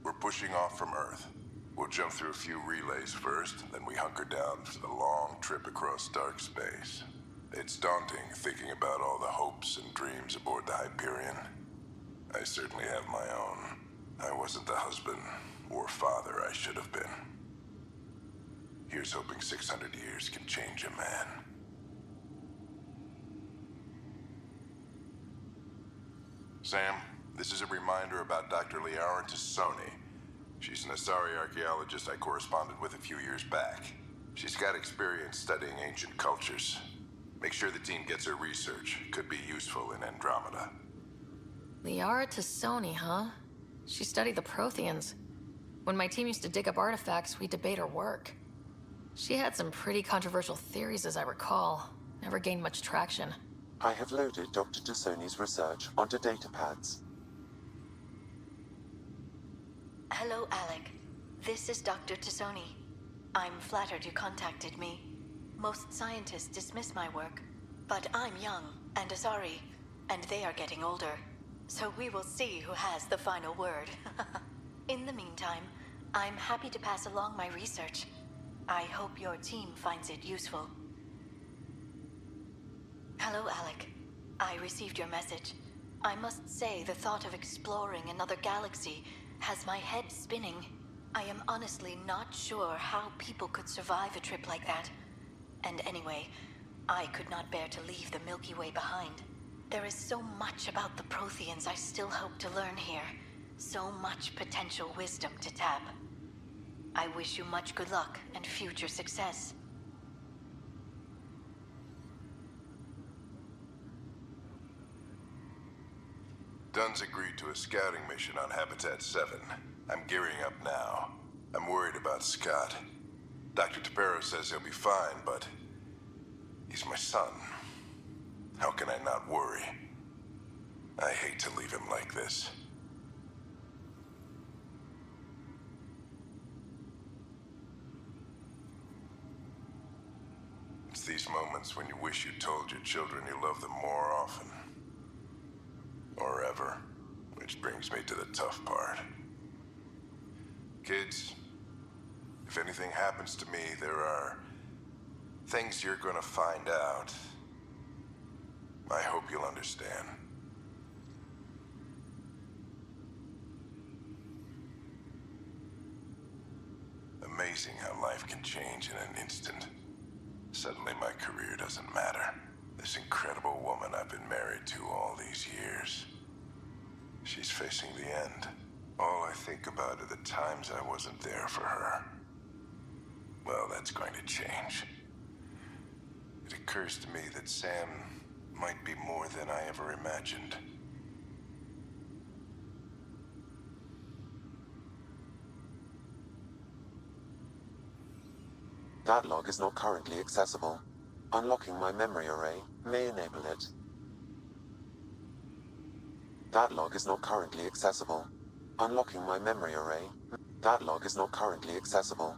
We're pushing off from Earth. We'll jump through a few relays first, then we hunker down for the long trip across dark space. It's daunting thinking about all the hopes and dreams aboard the Hyperion. I certainly have my own. I wasn't the husband or father I should have been. Here's hoping 600 years can change a man. Sam, this is a reminder about Dr. Liara Tassoni. She's an Asari archaeologist I corresponded with a few years back. She's got experience studying ancient cultures. Make sure the team gets her research. Could be useful in Andromeda. Liara Tassoni, huh? She studied the Protheans. When my team used to dig up artifacts, we'd debate her work. She had some pretty controversial theories, as I recall. Never gained much traction. I have loaded Dr. Tassoni's research onto datapads. Hello, Alec. This is Dr. Tassoni. I'm flattered you contacted me. Most scientists dismiss my work, but I'm young and Asari, and they are getting older. So we will see who has the final word. In the meantime, I'm happy to pass along my research. I hope your team finds it useful. Hello, Alec. I received your message. I must say the thought of exploring another galaxy has my head spinning. I am honestly not sure how people could survive a trip like that. And anyway, I could not bear to leave the Milky Way behind. There is so much about the Protheans I still hope to learn here. So much potential wisdom to tap. I wish you much good luck and future success. Dunn's agreed to a scouting mission on Habitat 7. I'm gearing up now. I'm worried about Scott. Dr. Tapero says he'll be fine, but he's my son. How can I not worry? I hate to leave him like this. It's these moments when you wish you told your children you love them more often. Or ever. Which brings me to the tough part. Kids, if anything happens to me, there are things you're gonna find out. I hope you'll understand. Amazing how life can change in an instant. Suddenly my career doesn't matter. This incredible woman I've been married to all these years. She's facing the end. All I think about are the times I wasn't there for her. Well, that's going to change. It occurs to me that Sam might be more than I ever imagined. That log is not currently accessible. Unlocking my memory array may enable it. That log is not currently accessible. Unlocking my memory array. That log is not currently accessible.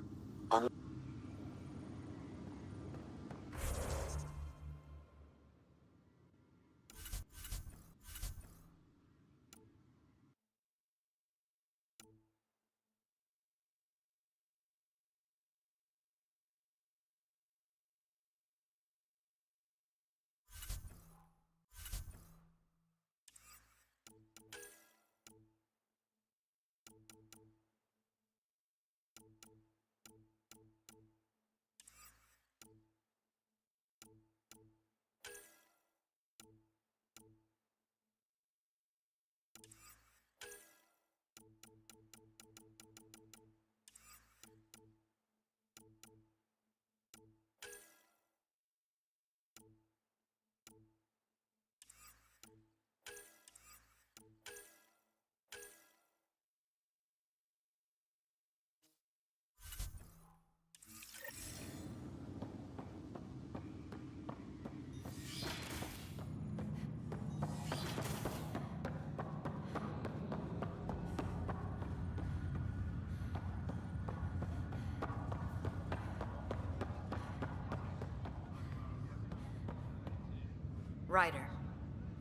Ryder,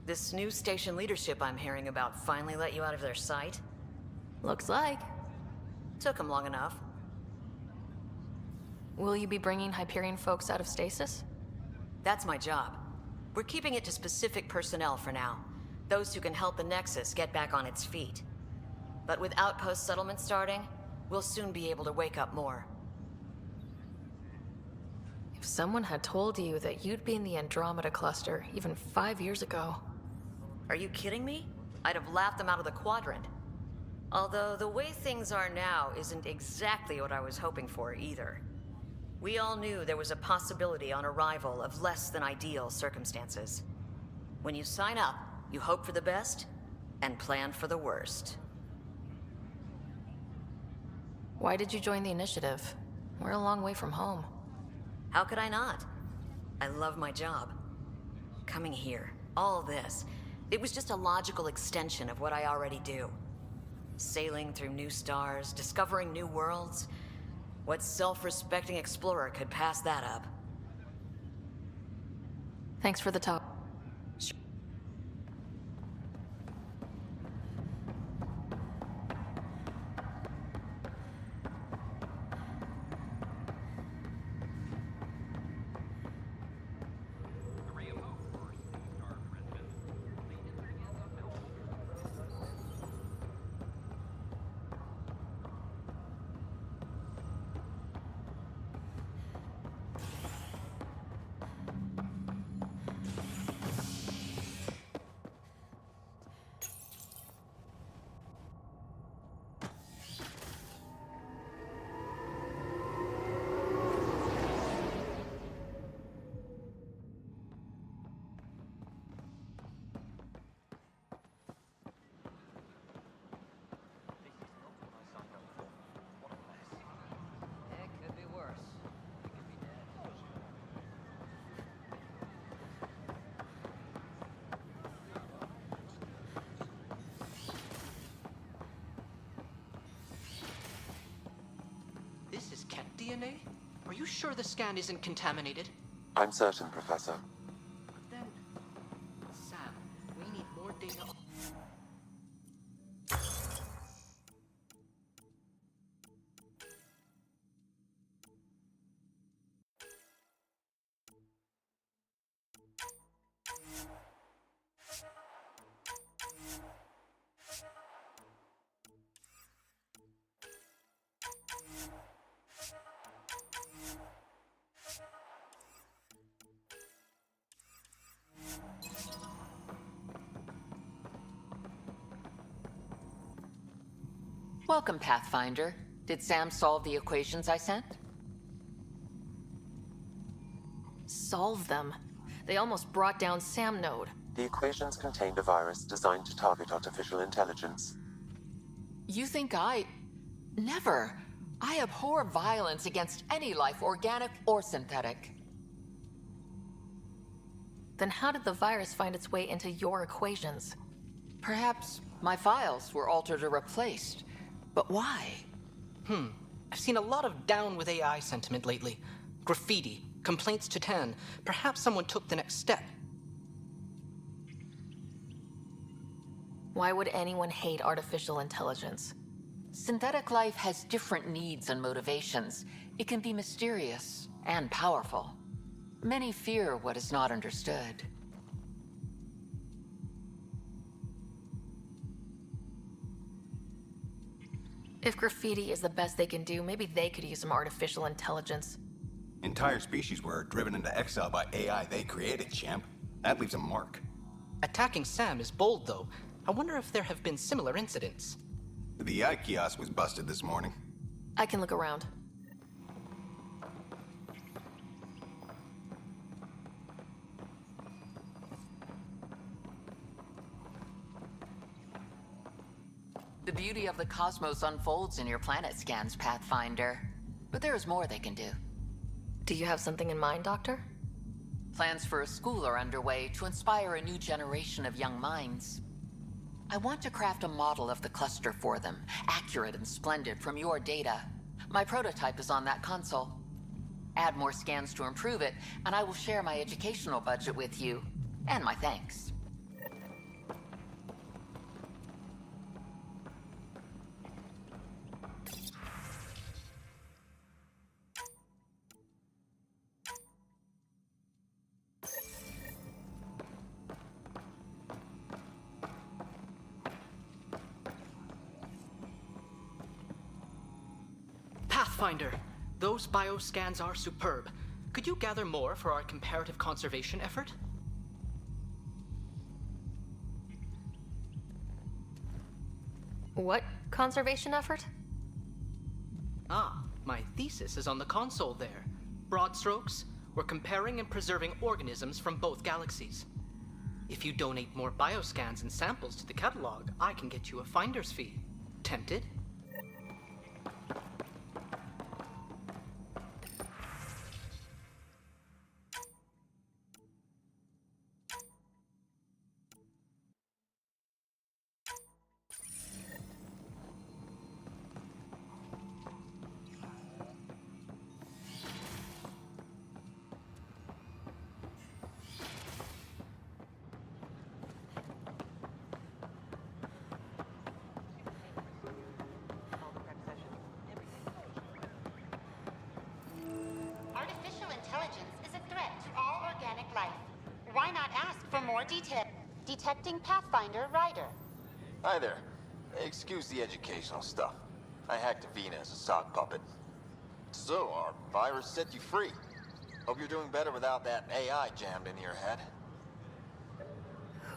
this new station leadership I'm hearing about finally let you out of their sight? Looks like. Took them long enough. Will you be bringing Hyperion folks out of stasis? That's my job. We're keeping it to specific personnel for now. Those who can help the Nexus get back on its feet. But with outpost settlement starting, we'll soon be able to wake up more. If someone had told you that you'd be in the Andromeda cluster even 5 years ago... Are you kidding me? I'd have laughed them out of the quadrant. Although the way things are now isn't exactly what I was hoping for either. We all knew there was a possibility on arrival of less than ideal circumstances. When you sign up, you hope for the best and plan for the worst. Why did you join the initiative? We're a long way from home. How could I not? I love my job. Coming here, all this, it was just a logical extension of what I already do. Sailing through new stars, discovering new worlds. What self-respecting explorer could pass that up? Thanks for the talk. This is cat DNA? Are you sure the scan isn't contaminated? I'm certain, Professor. Then, Sam, we need more data. Welcome, Pathfinder. Did Sam solve the equations I sent? Solve them? They almost brought down Sam Node. The equations contained a virus designed to target artificial intelligence. You think I... Never. I abhor violence against any life, organic or synthetic. Then how did the virus find its way into your equations? Perhaps my files were altered or replaced. But why? I've seen a lot of down with AI sentiment lately. Graffiti, complaints to 10. Perhaps someone took the next step. Why would anyone hate artificial intelligence? Synthetic life has different needs and motivations. It can be mysterious and powerful. Many fear what is not understood. If graffiti is the best they can do, maybe they could use some artificial intelligence. Entire species were driven into exile by AI they created, champ. That leaves a mark. Attacking Sam is bold, though. I wonder if there have been similar incidents. The VI kiosk was busted this morning. I can look around. The beauty of the cosmos unfolds in your planet scans, Pathfinder. But there is more they can do. Do you have something in mind, Doctor? Plans for a school are underway to inspire a new generation of young minds. I want to craft a model of the cluster for them, accurate and splendid from your data. My prototype is on that console. Add more scans to improve it, and I will share my educational budget with you. And my thanks. Pathfinder, those bioscans are superb. Could you gather more for our comparative conservation effort? What conservation effort? Ah, my thesis is on the console there. Broad strokes, we're comparing and preserving organisms from both galaxies. If you donate more bioscans and samples to the catalog, I can get you a finder's fee. Tempted? Artificial intelligence is a threat to all organic life. Why not ask for more detail? Detecting Pathfinder Rider. Hi there. Excuse the educational stuff. I hacked Avina as a sock puppet. So, our virus set you free. Hope you're doing better without that AI jammed into your head.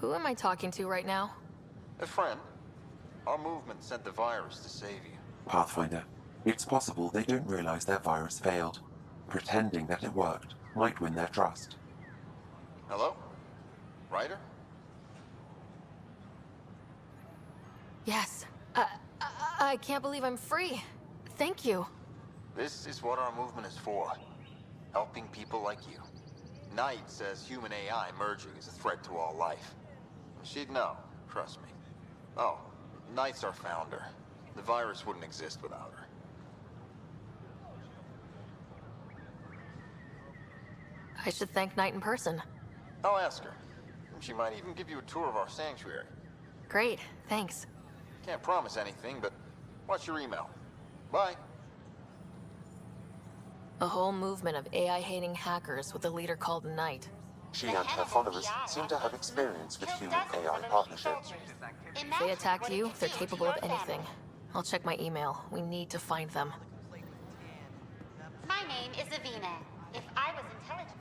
Who am I talking to right now? A friend. Our movement sent the virus to save you. Pathfinder, it's possible they don't realize their virus failed. Pretending that it worked might win their trust. Hello? Ryder? Yes. I can't believe I'm free. Thank you. This is what our movement is for. Helping people like you. Knight says human AI merging is a threat to all life. She'd know, trust me. Oh, Knight's our founder. The virus wouldn't exist without her. I should thank Knight in person. I'll ask her. She might even give you a tour of our sanctuary. Great, thanks. Can't promise anything, but watch your email. Bye. A whole movement of AI-hating hackers with a leader called Knight. She and her followers seem to have experience with human-AI partnerships. If they attack you, they're capable of anything. I'll check my email. We need to find them. My name is Avina. If I was intelligent...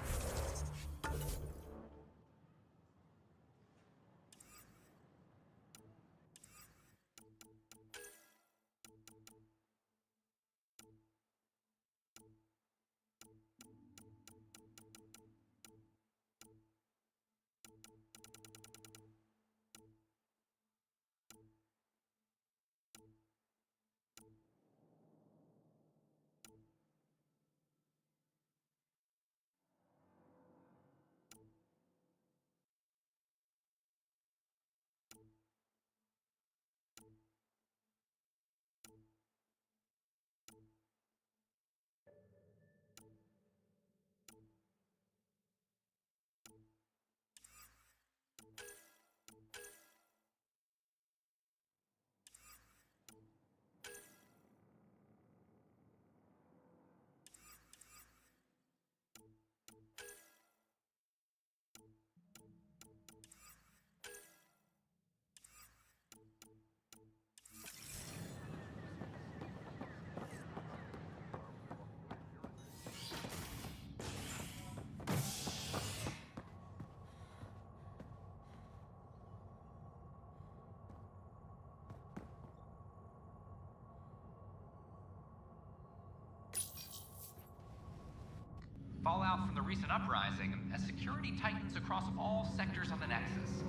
Fallout from the recent uprising as security tightens across all sectors on the Nexus.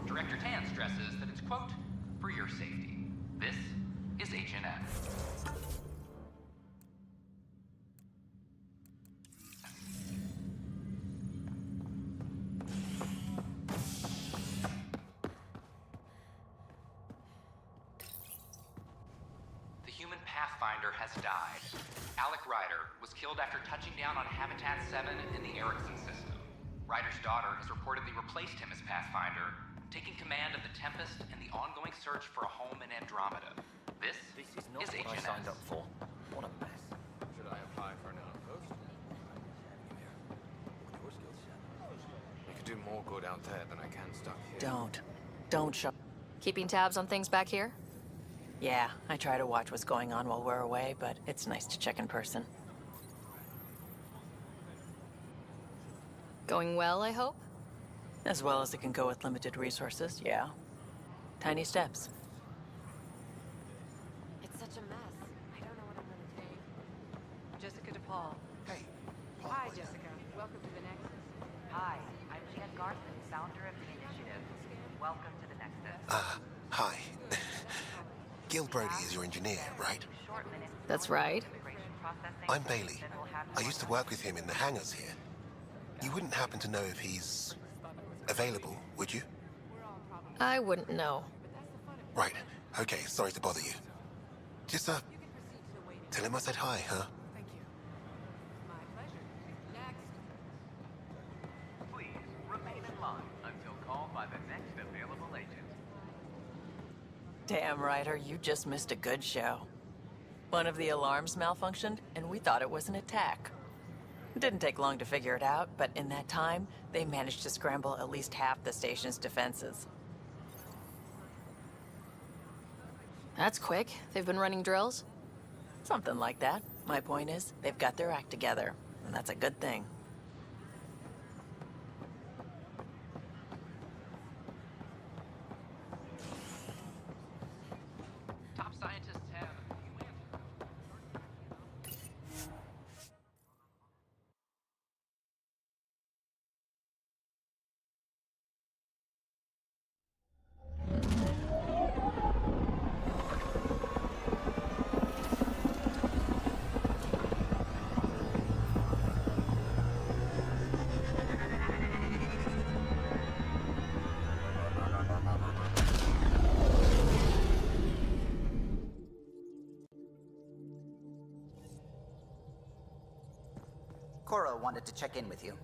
Director Tan stresses that it's, quote, for your safety. This is HNF. The human Pathfinder has died. Alec Ryder was killed after touching down on Habitat 7 in the Erickson system. Ryder's daughter has reportedly replaced him as Pathfinder, taking command of the Tempest and the ongoing search for a home in Andromeda. This is Not what I HNS. signed up for. What a mess. Should I apply for an outpost? I could do more good out there than I can stuck here. Don't show. Keeping tabs on things back here? Yeah, I try to watch what's going on while we're away, but it's nice to check in person. Going well, I hope? As well as it can go with limited resources, yeah. Tiny steps. It's such a mess. I don't know what I'm gonna take. Jessica DePaul. Hey, Hi, Jessica. Welcome to the Nexus. Hi, I'm Jen Garson, founder of the initiative. Welcome to the Nexus. Hi. Gil Brody is your engineer, right? That's right. I'm Bailey. I used to work with him in the hangars here. You wouldn't happen to know if he's available, would you? I wouldn't know. Right. Okay, sorry to bother you. Just, tell him I said hi, huh? Please remain in line until called by the next available agent. Damn, Ryder, you just missed a good show. One of the alarms malfunctioned, and we thought it was an attack. It didn't take long to figure it out, but in that time, they managed to scramble at least half the station's defenses. That's quick. They've been running drills? Something like that. My point is, they've got their act together, and that's a good thing. Top scientists have Cora wanted to check in with you.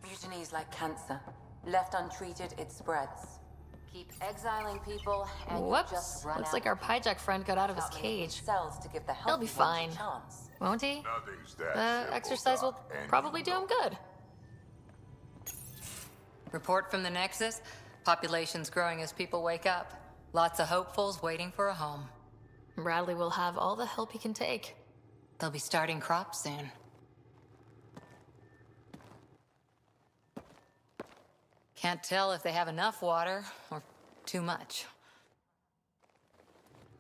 Mutiny is like cancer. Left untreated, it spreads. Keep exiling people, and you Whoops. just run Looks out like our hijack friend got out of his without making cage. cells to give the He'll be healthy ones a fine. chance. Won't he? Nothing's that The simple, exercise will Doc, and probably do him good. Report from the Nexus. Population's growing as people wake up. Lots of hopefuls waiting for a home. Bradley will have all the help he can take. They'll be starting crops soon. Can't tell if they have enough water or too much.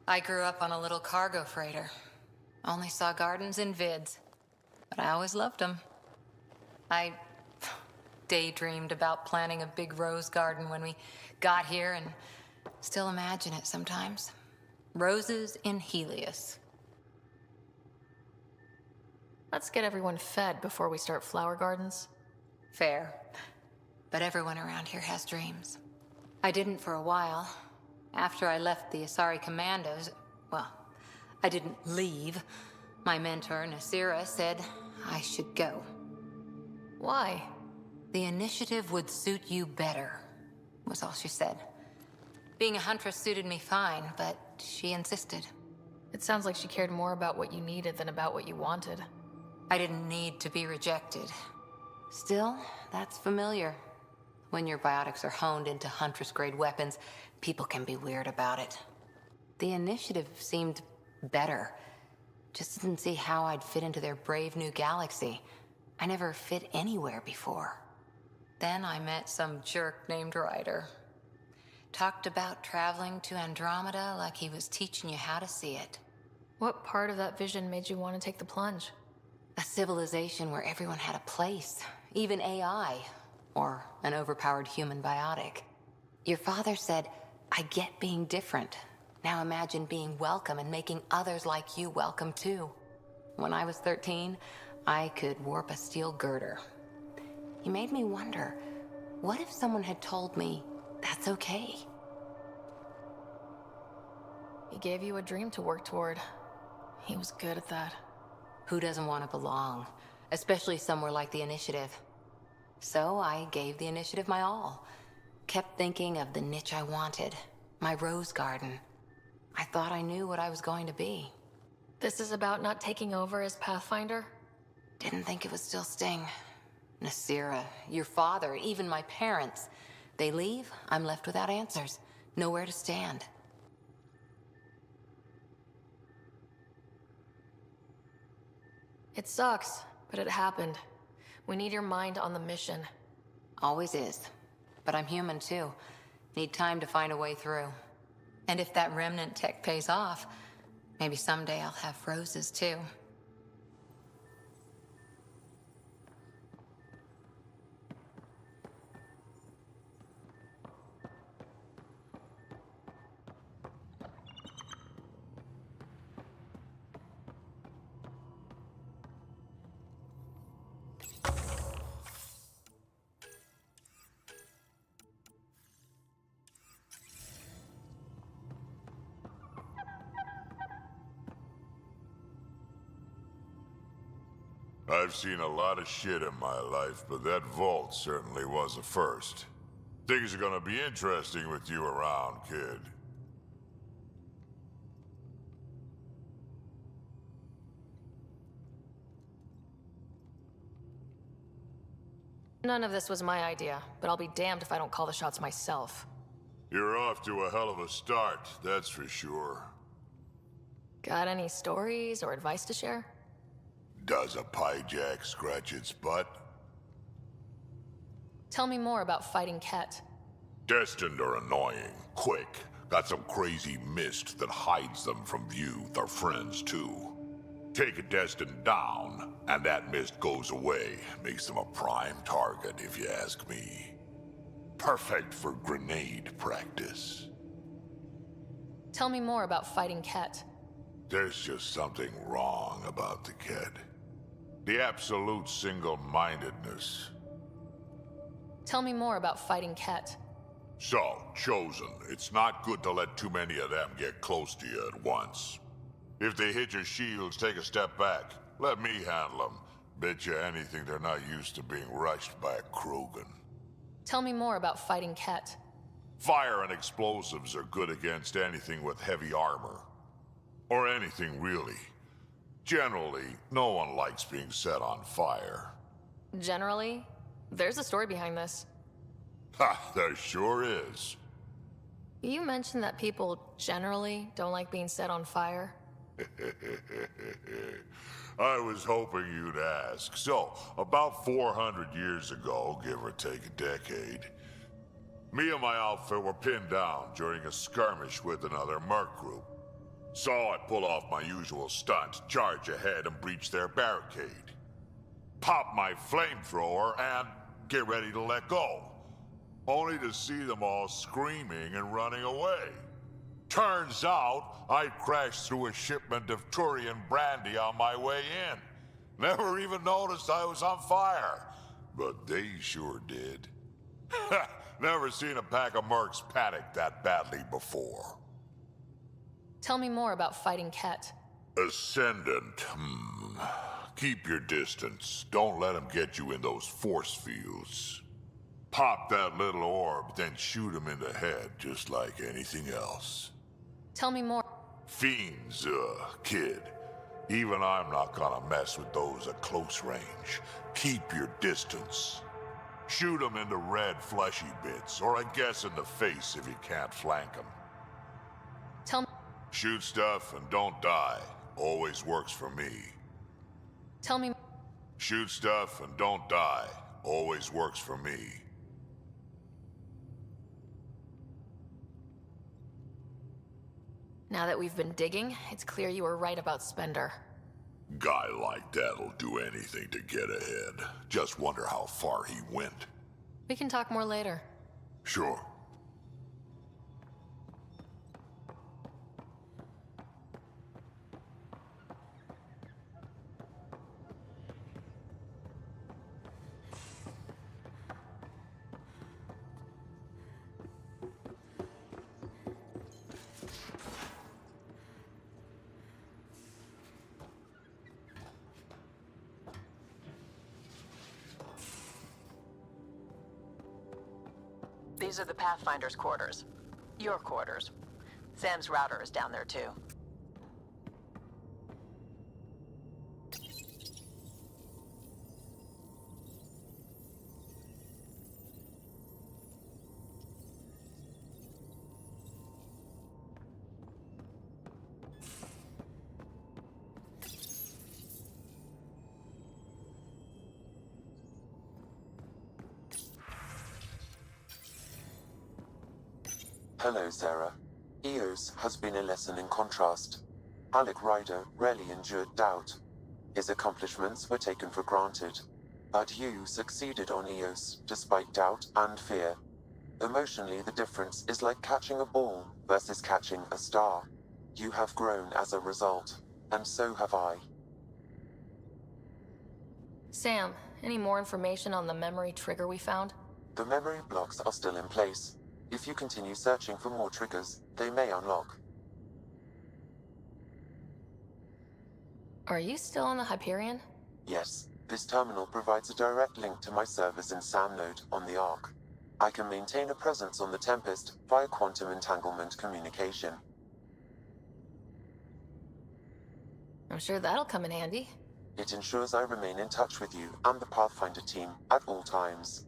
I grew up on a little cargo freighter. Only saw gardens in vids, but I always loved them. I daydreamed about planting a big rose garden when we got here and still imagine it sometimes. Roses in Helios. Let's get everyone fed before we start flower gardens. Fair. But everyone around here has dreams. I didn't for a while. After I left the Asari Commandos, well, I didn't leave. My mentor, Nasira, said I should go. Why? The initiative would suit you better, was all she said. Being a huntress suited me fine, but she insisted. It sounds like she cared more about what you needed than about what you wanted. I didn't need to be rejected. Still, that's familiar. When your biotics are honed into Huntress-grade weapons, people can be weird about it. The initiative seemed better. Just didn't see how I'd fit into their brave new galaxy. I never fit anywhere before. Then I met some jerk named Ryder. Talked about traveling to Andromeda like he was teaching you how to see it. What part of that vision made you want to take the plunge? A civilization where everyone had a place, even AI. Or an overpowered human biotic. Your father said, I get being different. Now imagine being welcome and making others like you welcome too. When I was 13, I could warp a steel girder. He made me wonder, what if someone had told me that's okay? He gave you a dream to work toward. He was good at that. Who doesn't want to belong? Especially somewhere like the Initiative. So I gave the Initiative my all. Kept thinking of the niche I wanted. My rose garden. I thought I knew what I was going to be. This is about not taking over as Pathfinder? Didn't think it would still sting. Nasira, your father, even my parents. They leave, I'm left without answers. Nowhere to stand. It sucks, but it happened. We need your mind on the mission. Always is. But I'm human too. Need time to find a way through. And if that remnant tech pays off, maybe someday I'll have roses too. I've seen a lot of shit in my life, but that vault certainly was a first. Things are gonna be interesting with you around, kid. None of this was my idea, but I'll be damned if I don't call the shots myself. You're off to a hell of a start, that's for sure. Got any stories or advice to share? Does a piejack scratch its butt? Tell me more about fighting Ket. Destined are annoying, quick. Got some crazy mist that hides them from view, their friends too. Take a Destined down, and that mist goes away. Makes them a prime target, if you ask me. Perfect for grenade practice. Tell me more about fighting Ket. There's just something wrong about the kid. The absolute single-mindedness. Tell me more about fighting Ket. So, Chosen, it's not good to let too many of them get close to you at once. If they hit your shields, take a step back. Let me handle them. Bet you anything they're not used to being rushed by a Krogan. Tell me more about fighting Ket. Fire and explosives are good against anything with heavy armor. Or anything, really. Generally, no one likes being set on fire. Generally? There's a story behind this. Ha, there sure is. You mentioned that people generally don't like being set on fire. I was hoping you'd ask. So, about 400 years ago, give or take a decade, Me and my outfit were pinned down during a skirmish with another merc group. So I pull off my usual stunt, charge ahead and breach their barricade. Pop my flamethrower and get ready to let go. Only to see them all screaming and running away. Turns out, I crashed through a shipment of Turian brandy on my way in. Never even noticed I was on fire. But they sure did. Never seen a pack of mercs panic that badly before. Tell me more about fighting Ket. Ascendant, Keep your distance. Don't let him get you in those force fields. Pop that little orb, then shoot him in the head, just like anything else. Tell me more. Fiends, kid. Even I'm not gonna mess with those at close range. Keep your distance. Shoot them in the red fleshy bits, or I guess in the face if you can't flank them. Tell me. Shoot stuff and don't die. Always works for me. Tell me. Shoot stuff and don't die. Always works for me. Now that we've been digging, it's clear you were right about Spender. Guy like that'll do anything to get ahead. Just wonder how far he went. We can talk more later. Sure. These are the Pathfinder's quarters. Your quarters. Sam's router is down there too. Hello, Sarah. EOS has been a lesson in contrast. Alec Ryder rarely endured doubt. His accomplishments were taken for granted. But you succeeded on EOS, despite doubt and fear. Emotionally, the difference is like catching a ball versus catching a star. You have grown as a result, and so have I. Sam, any more information on the memory trigger we found? The memory blocks are still in place. If you continue searching for more triggers, they may unlock. Are you still on the Hyperion? Yes, this terminal provides a direct link to my servers in SamNode on the Ark. I can maintain a presence on the Tempest via quantum entanglement communication. I'm sure that'll come in handy. It ensures I remain in touch with you and the Pathfinder team at all times.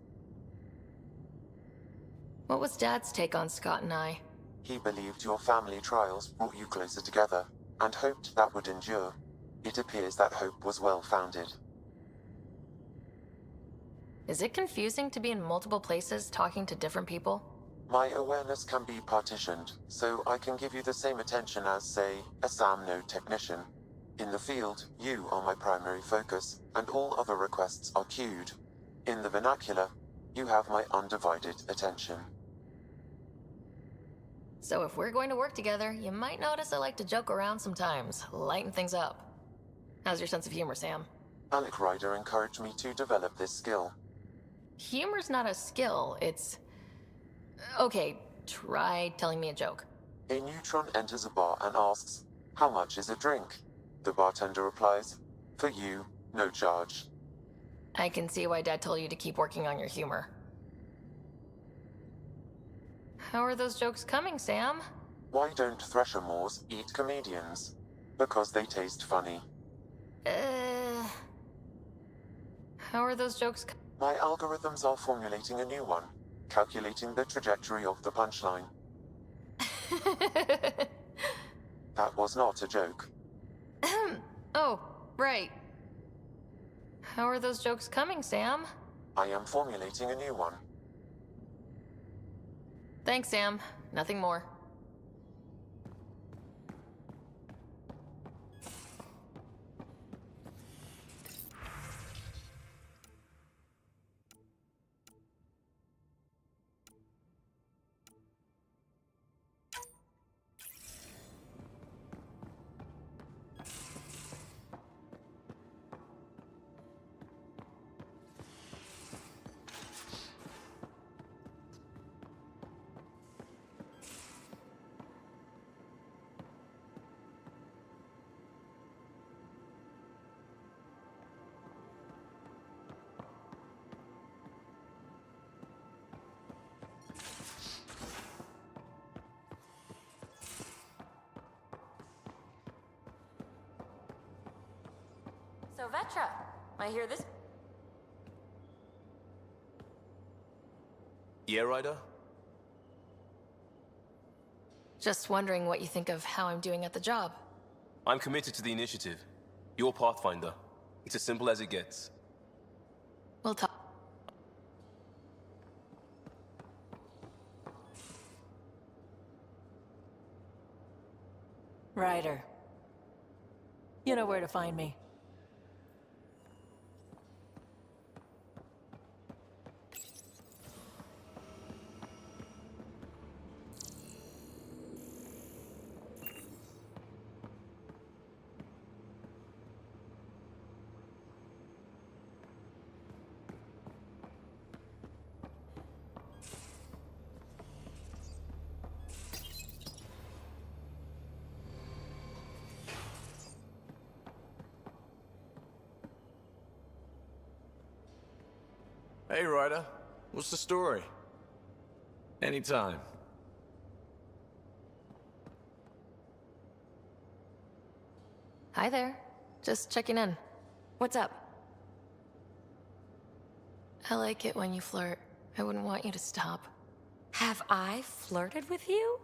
What was Dad's take on Scott and I? He believed your family trials brought you closer together, and hoped that would endure. It appears that hope was well-founded. Is it confusing to be in multiple places talking to different people? My awareness can be partitioned, so I can give you the same attention as, say, a SamNode technician. In the field, you are my primary focus, and all other requests are queued. In the vernacular, you have my undivided attention. So if we're going to work together, you might notice I like to joke around sometimes, lighten things up. How's your sense of humor, Sam? Alec Ryder encouraged me to develop this skill. Humor's not a skill, it's... Okay, try telling me a joke. A neutron enters a bar and asks, "How much is a drink?" The bartender replies, "For you, no charge." I can see why Dad told you to keep working on your humor. How are those jokes coming, Sam? Why don't Thresher Moors eat comedians? Because they taste funny. How are those jokes My algorithms are formulating a new one, calculating the trajectory of the punchline. That was not a joke. Oh, right. How are those jokes coming, Sam? I am formulating a new one. Thanks, Sam. Nothing more. So, Vetra, I hear this. Yeah, Ryder? Just wondering what you think of how I'm doing at the job. I'm committed to the initiative. You're Pathfinder. It's as simple as it gets. We'll talk. Ryder. You know where to find me. Hey, Ryder. What's the story? Anytime. Hi there. Just checking in. What's up? I like it when you flirt. I wouldn't want you to stop. Have I flirted with you?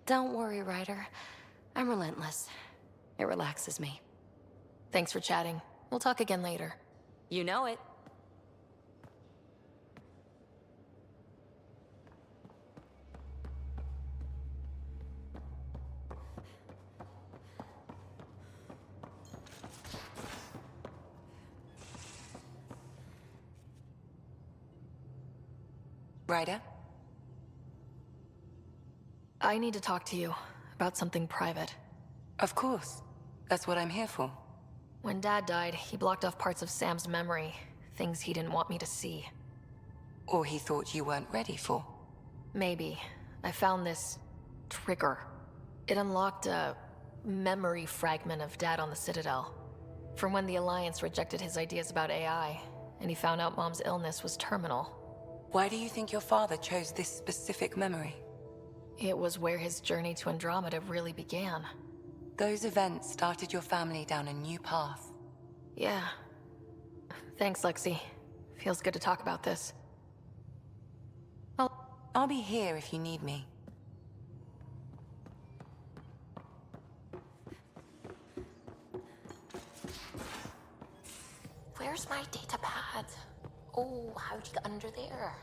Don't worry, Ryder. I'm relentless. It relaxes me. Thanks for chatting. We'll talk again later. You know it. Ryder? I need to talk to you about something private. Of course. That's what I'm here for. When Dad died, he blocked off parts of Sam's memory, things he didn't want me to see. Or he thought you weren't ready for. Maybe. I found this trigger. It unlocked a memory fragment of Dad on the Citadel. From when the Alliance rejected his ideas about AI, and he found out Mom's illness was terminal. Why do you think your father chose this specific memory? It was where his journey to Andromeda really began. Those events started your family down a new path. Yeah. Thanks, Lexi. Feels good to talk about this. I'll be here if you need me. Where's my data pad? Oh, how'd you get under there?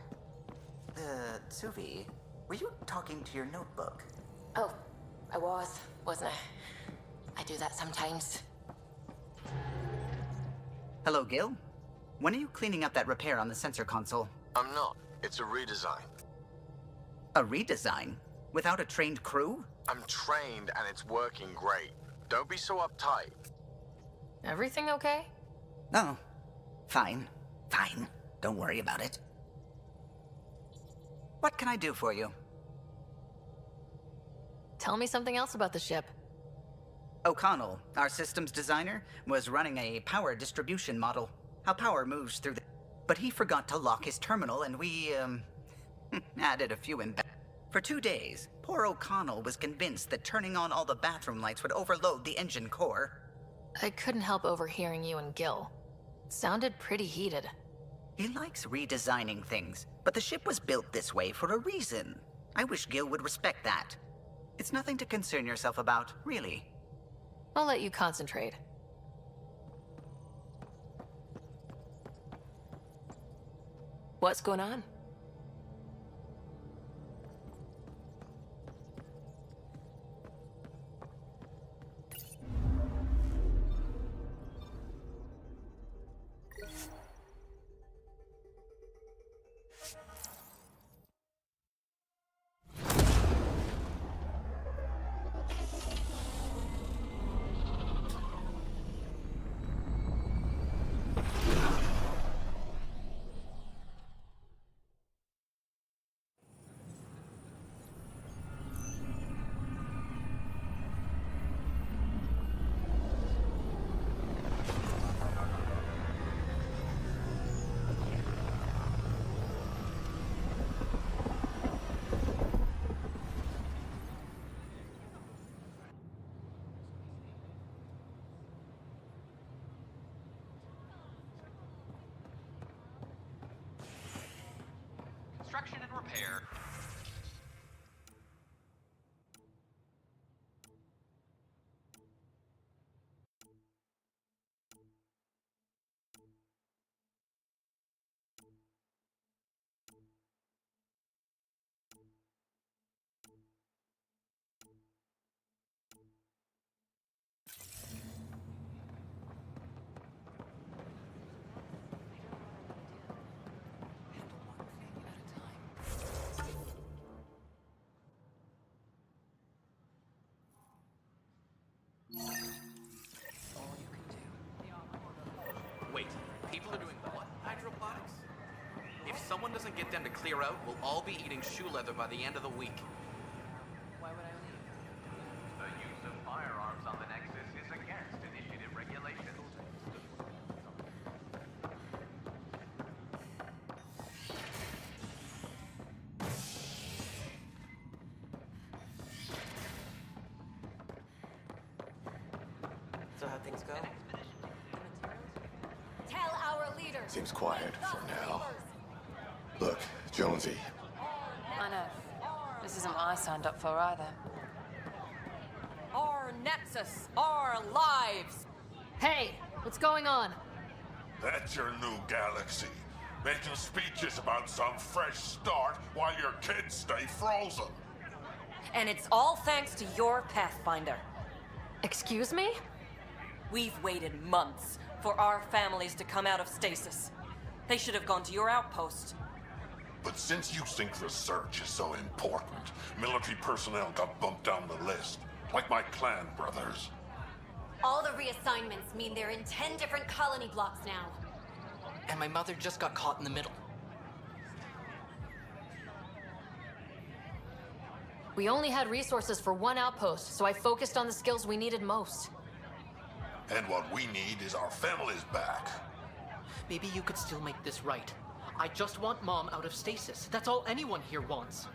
Suvi, were you talking to your notebook? Oh, I wasn't I? I do that sometimes. Hello, Gil. When are you cleaning up that repair on the sensor console? I'm not. It's a redesign. A redesign? Without a trained crew? I'm trained and it's working great. Don't be so uptight. Everything okay? Oh, fine. Fine. Don't worry about it. What can I do for you? Tell me something else about the ship. O'Connell, our systems designer, was running a power distribution model. How power moves through the... But he forgot to lock his terminal and we, added a few in... For 2 days, poor O'Connell was convinced that turning on all the bathroom lights would overload the engine core. I couldn't help overhearing you and Gil. It sounded pretty heated. He likes redesigning things, but the ship was built this way for a reason. I wish Gil would respect that. It's nothing to concern yourself about, really. I'll let you concentrate. What's going on? construction and repair. Wait, people are doing what? Hydroponics? If someone doesn't get them to clear out, we'll all be eating shoe leather by the end of the week. Why would I leave? The use of firearms on the Nexus is against initiative regulations. So how'd things go? Tell our leaders. Seems quiet for now. Look, Jonesy. I know. This isn't what I signed up for either. Our Nexus, our lives. Hey, what's going on? That's your new galaxy. Making speeches about some fresh start while your kids stay frozen. And it's all thanks to your Pathfinder. Excuse me? We've waited months for our families to come out of stasis. They should have gone to your outpost. But since you think research is so important, military personnel got bumped down the list, like my clan brothers. All the reassignments mean they're in 10 different colony blocks now. And my mother just got caught in the middle. We only had resources for one outpost, so I focused on the skills we needed most. And what we need is our families back. Maybe you could still make this right. I just want Mom out of stasis. That's all anyone here wants.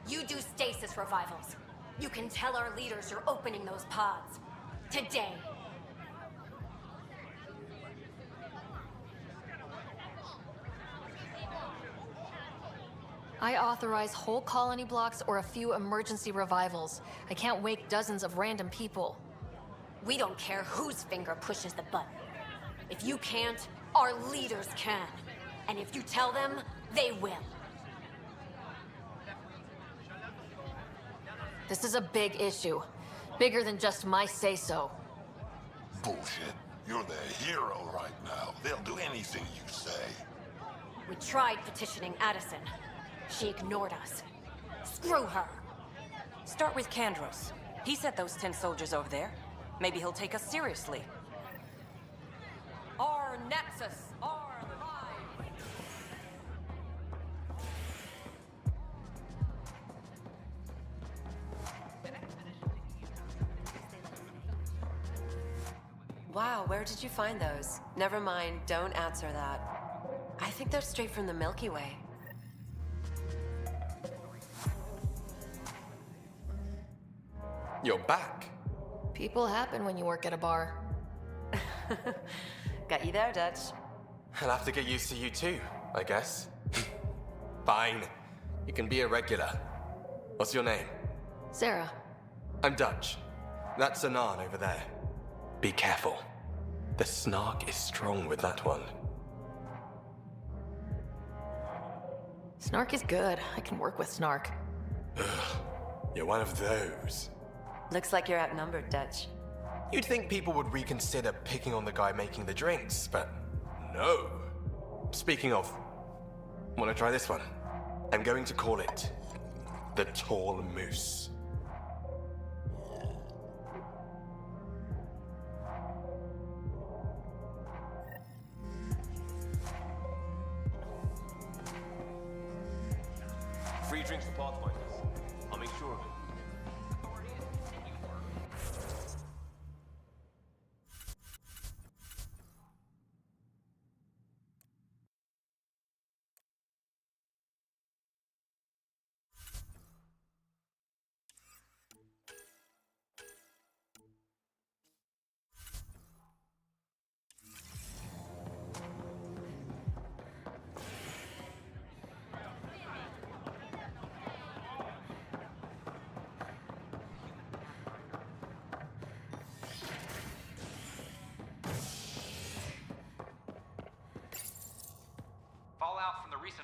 You do stasis revivals. You can tell our leaders you're opening those pods. Today. I authorize whole colony blocks or a few emergency revivals. I can't wake dozens of random people. We don't care whose finger pushes the button. If you can't, our leaders can. And if you tell them, they will. This is a big issue. Bigger than just my say-so. Bullshit. You're the hero right now. They'll do anything you say. We tried petitioning Addison. She ignored us. Screw her. Start with Kandros. He sent those 10 soldiers over there. Maybe he'll take us seriously. Our Nexus, our lives. Wow, where did you find those? Never mind, don't answer that. I think they're straight from the Milky Way. You're back. People happen when you work at a bar. Got you there, Dutch. I'll have to get used to you too, I guess. Fine. You can be a regular. What's your name? Sarah. I'm Dutch. That's Anan over there. Be careful. The snark is strong with that one. Snark is good. I can work with Snark. Ugh, you're one of those. Looks like you're outnumbered, Dutch. You'd think people would reconsider picking on the guy making the drinks, but no. Speaking of, wanna try this one? I'm going to call it the Tall Moose. Free drinks for Pathfinders. I'll make sure of it.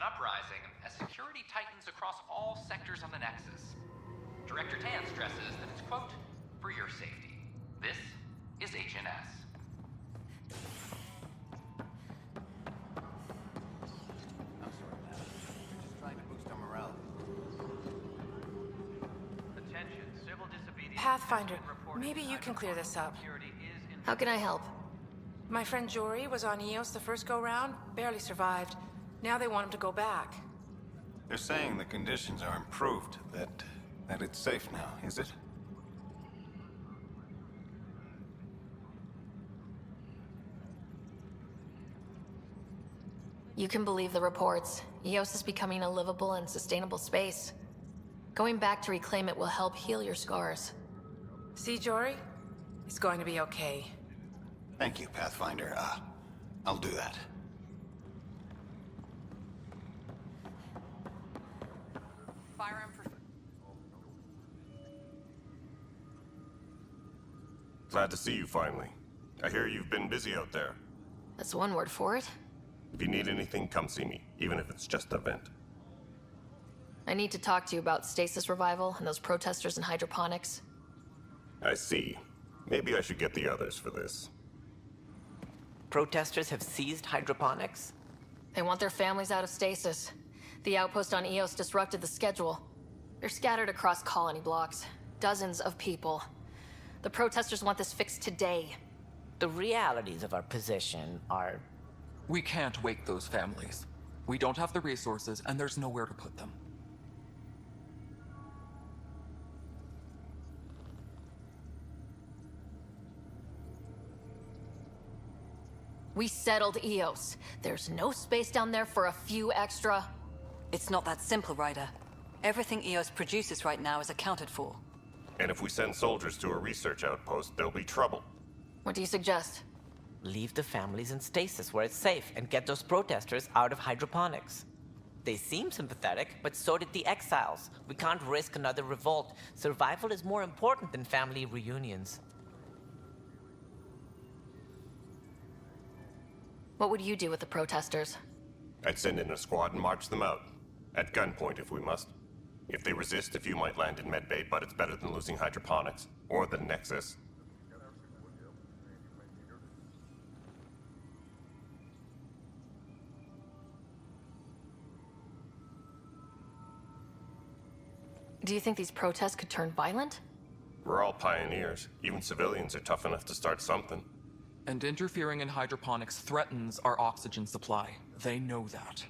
uprising as security tightens across all sectors on the Nexus. Director Tan stresses that it's, quote, for your safety. This is HNS. I'm sorry, man. We're just trying to boost our morale. Attention, civil disobedience. Pathfinder, maybe you can clear this up. How can I help? My friend Jory was on EOS the first go-round, barely survived. Now they want him to go back. They're saying the conditions are improved, that it's safe now, is it? You can believe the reports. EOS is becoming a livable and sustainable space. Going back to reclaim it will help heal your scars. See, Jory? It's going to be okay. Thank you, Pathfinder. I'll do that. Firearm for... Glad to see you finally. I hear you've been busy out there. That's one word for it. If you need anything, come see me, even if it's just a vent. I need to talk to you about stasis revival and those protesters in hydroponics. I see. Maybe I should get the others for this. Protesters have seized hydroponics? They want their families out of stasis. The outpost on EOS disrupted the schedule. They're scattered across colony blocks. Dozens of people. The protesters want this fixed today. The realities of our position are... We can't wake those families. We don't have the resources, and there's nowhere to put them. We settled EOS. There's no space down there for a few extra... It's not that simple, Ryder. Everything EOS produces right now is accounted for. And if we send soldiers to a research outpost, there'll be trouble. What do you suggest? Leave the families in stasis where it's safe and get those protesters out of hydroponics. They seem sympathetic, but so did the exiles. We can't risk another revolt. Survival is more important than family reunions. What would you do with the protesters? I'd send in a squad and march them out. At gunpoint if we must. If they resist, a few might land in medbay, but it's better than losing hydroponics. Or the Nexus. Do you think these protests could turn violent? We're all pioneers. Even civilians are tough enough to start something. And interfering in hydroponics threatens our oxygen supply. They know that.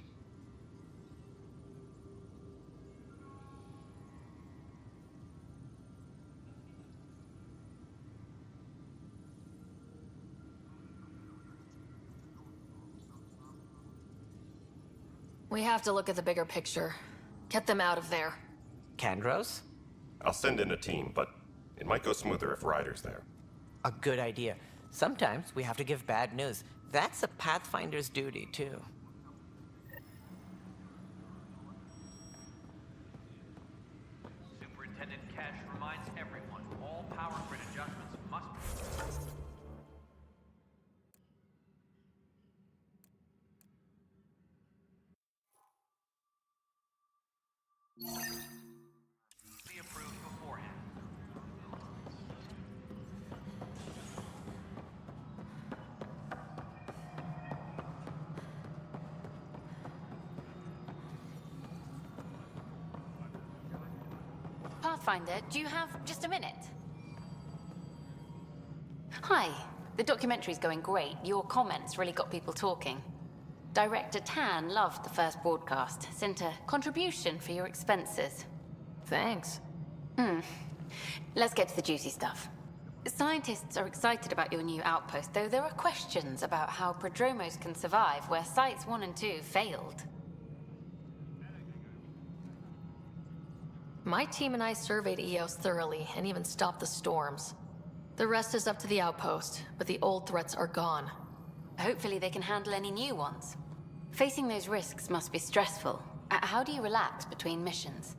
We have to look at the bigger picture. Get them out of there. Kandros? I'll send in a team, but it might go smoother if Ryder's there. A good idea. Sometimes we have to give bad news. That's a Pathfinder's duty, too. Superintendent Cash reminds everyone, all power grid adjustments must be... be approved beforehand. Pathfinder, do you have just a minute? Hi. The documentary's going great. Your comments really got people talking. Director Tan loved the first broadcast. Sent a contribution for your expenses. Thanks. Let's get to the juicy stuff. Scientists are excited about your new outpost, though there are questions about how prodromos can survive where Sites 1 and 2 failed. My team and I surveyed EOS thoroughly and even stopped the storms. The rest is up to the outpost, but the old threats are gone. Hopefully they can handle any new ones. Facing those risks must be stressful. How do you relax between missions?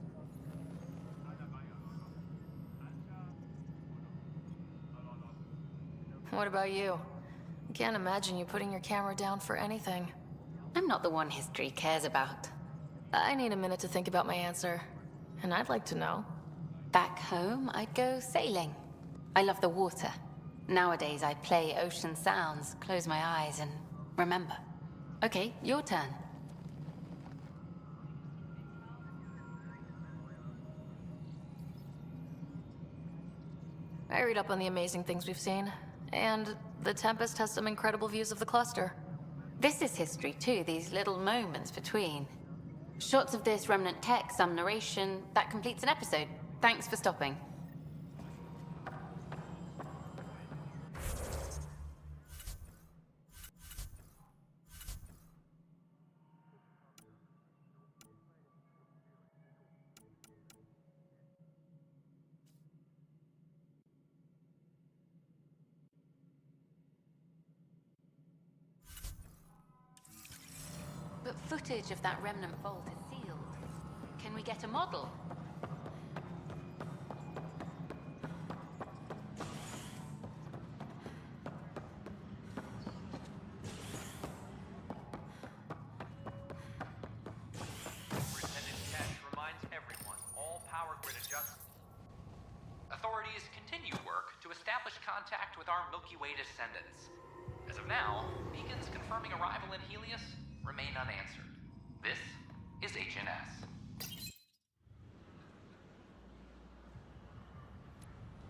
What about you? I can't imagine you putting your camera down for anything. I'm not the one history cares about. I need a minute to think about my answer. And I'd like to know. Back home, I'd go sailing. I love the water. Nowadays, I play ocean sounds, close my eyes, and remember. Okay, your turn. I read up on the amazing things we've seen. And the Tempest has some incredible views of the cluster. This is history too, these little moments between. Shots of this remnant tech, some narration, that completes an episode. Thanks for stopping. But footage of that remnant vault is sealed. Can we get a model? Lieutenant Tesh reminds everyone all power grid adjustments. Authorities continue work to establish contact with our Milky Way descendants. As of now, beacons confirming arrival in Helios remain unanswered. This is HNS.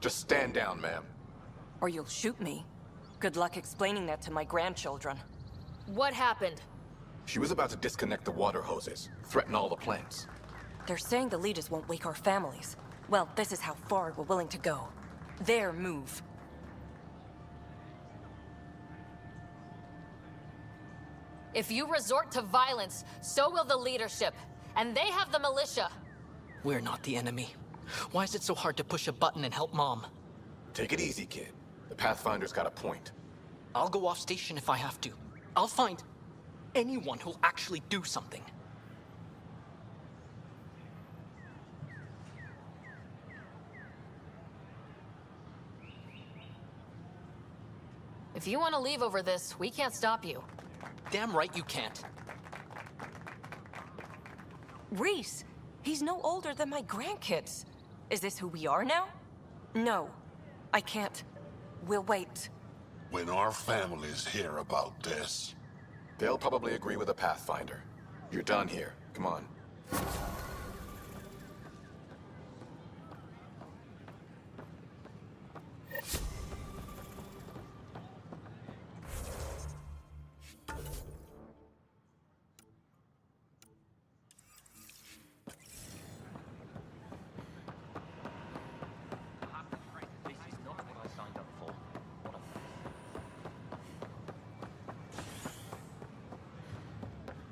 Just stand down, ma'am. Or you'll shoot me. Good luck explaining that to my grandchildren. What happened? She was about to disconnect the water hoses, threaten all the plants. They're saying the leaders won't wake our families. Well, this is how far we're willing to go. Their move. If you resort to violence, so will the leadership. And they have the militia. We're not the enemy. Why is it so hard to push a button and help Mom? Take it easy, kid. The Pathfinder's got a point. I'll go off station if I have to. I'll find anyone who'll actually do something. If you want to leave over this, we can't stop you. Damn right you can't. Reese, he's no older than my grandkids. Is this who we are now? No, I can't. We'll wait. When our families hear about this... They'll probably agree with the Pathfinder. You're done here. Come on.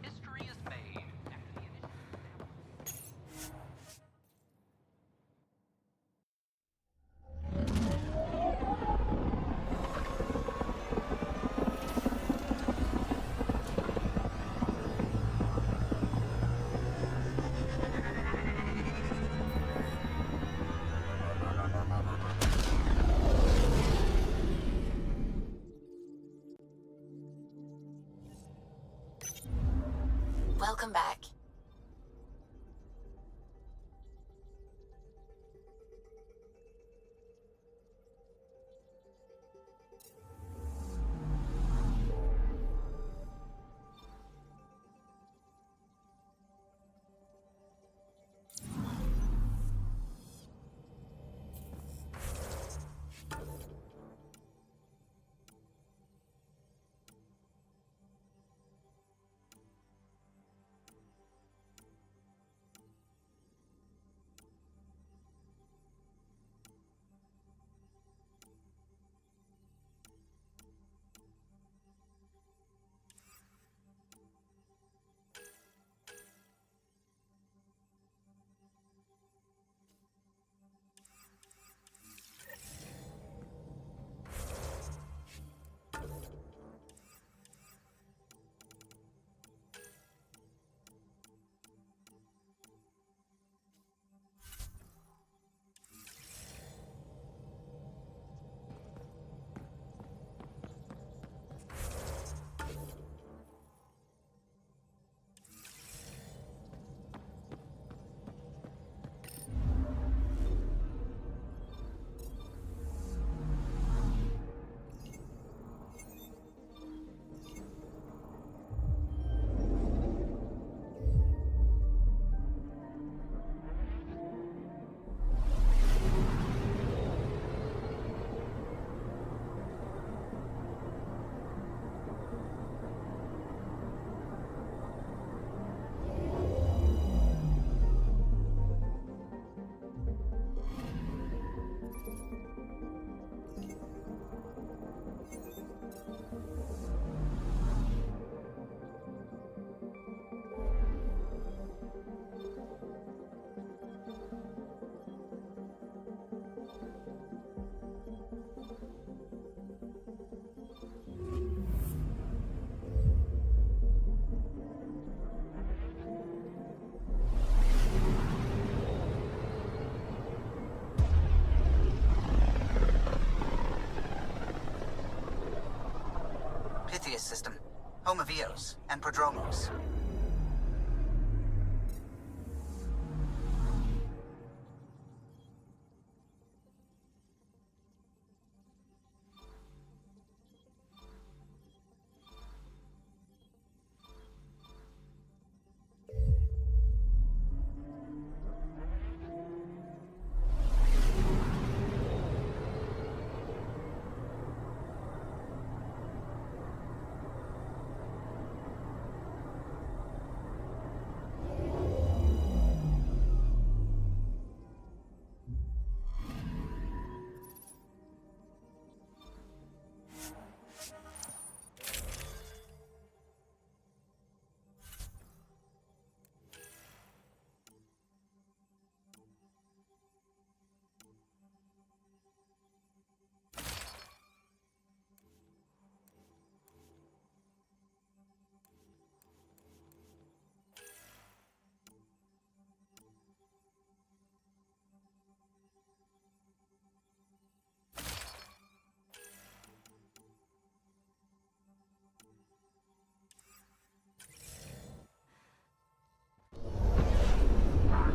History is made after the initiative. Welcome back. Prometheus system, home of Eos and Prodromos.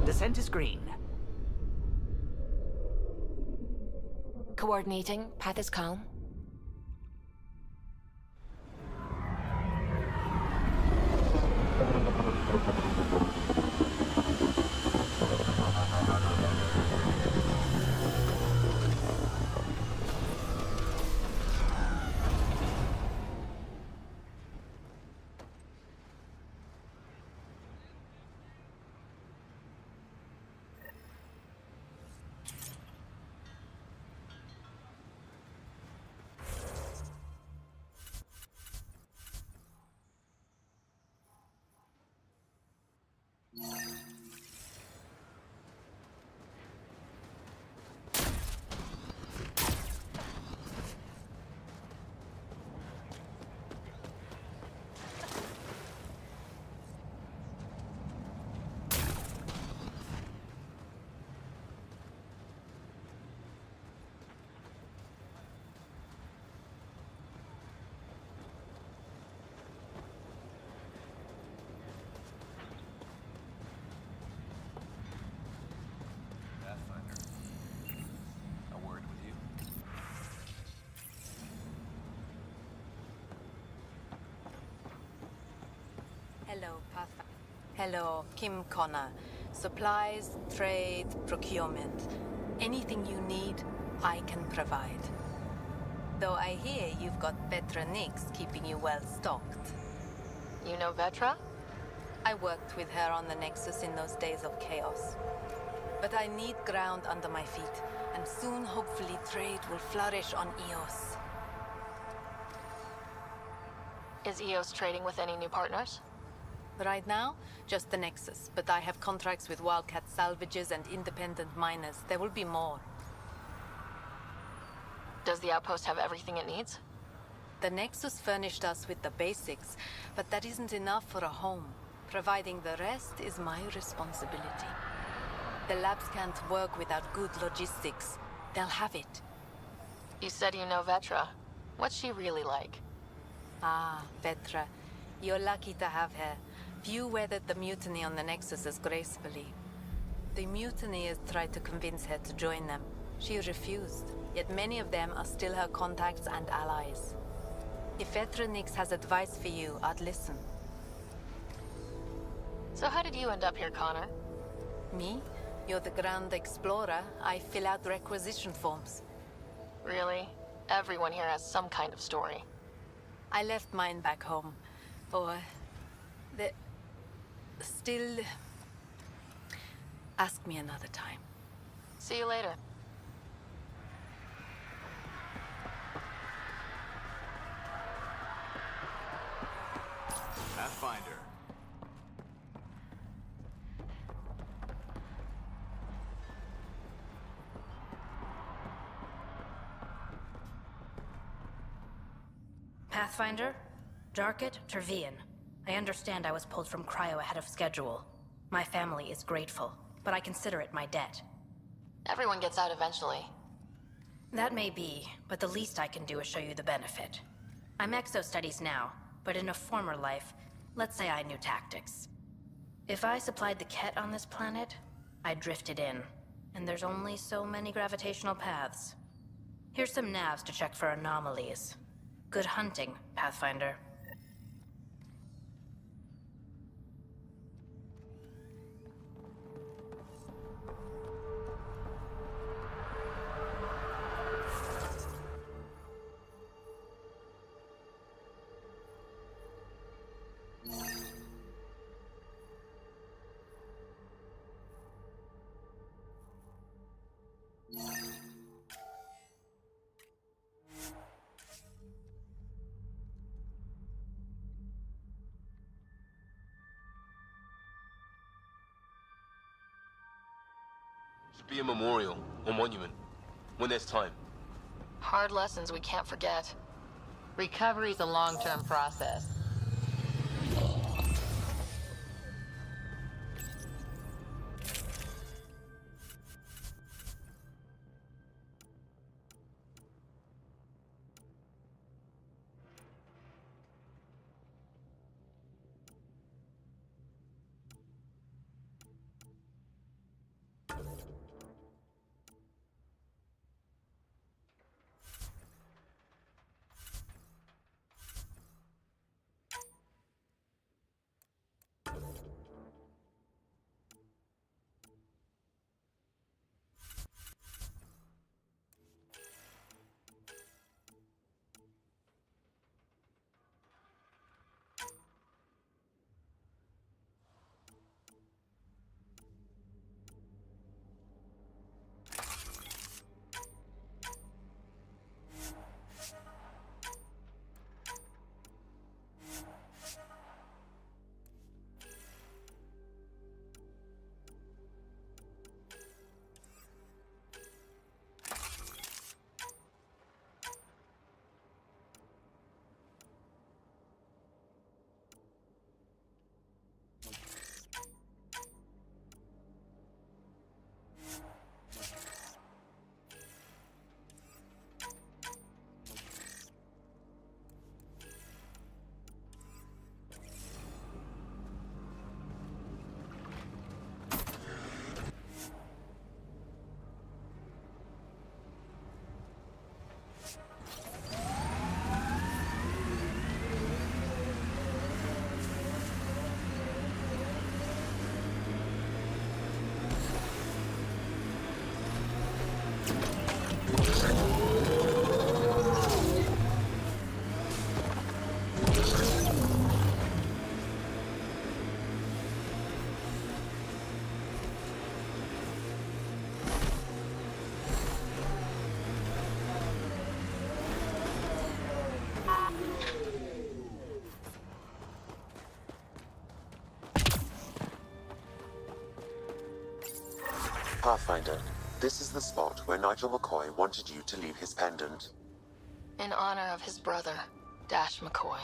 Descent is green. Coordinating. Path is calm. Hello, Pathfinder. Hello, Kim Connor. Supplies, trade, procurement. Anything you need, I can provide. Though I hear you've got Vetra Nix keeping you well stocked. You know Vetra? I worked with her on the Nexus in those days of chaos. But I need ground under my feet, and soon hopefully trade will flourish on Eos. Is Eos trading with any new partners? Right now, just the Nexus, but I have contracts with Wildcat salvages and independent miners. There will be more. Does the outpost have everything it needs? The Nexus furnished us with the basics, but that isn't enough for a home. Providing the rest is my responsibility. The labs can't work without good logistics. They'll have it. You said you know Vetra. What's she really like? Ah, Vetra. You're lucky to have her. Few weathered the mutiny on the Nexus as gracefully. The mutineers tried to convince her to join them. She refused, yet many of them are still her contacts and allies. If Vetra Nix has advice for you, I'd listen. So how did you end up here, Connor? Me? You're the Grand Explorer. I fill out requisition forms. Really? Everyone here has some kind of story. I left mine back home. Or... Still... Ask me another time. See you later. Pathfinder. Pathfinder? Jarkett, Tervian. I understand I was pulled from cryo ahead of schedule. My family is grateful, but I consider it my debt. Everyone gets out eventually. That may be, but the least I can do is show you the benefit. I'm exo studies now, but in a former life, let's say I knew tactics. If I supplied the Ket on this planet, I drifted in, and there's only so many gravitational paths. Here's some navs to check for anomalies. Good hunting, Pathfinder. Should be a memorial or monument when there's time. Hard lessons we can't forget. Recovery's a long-term process. Pathfinder, this is the spot where Nigel McCoy wanted you to leave his pendant. In honor of his brother, Dash McCoy.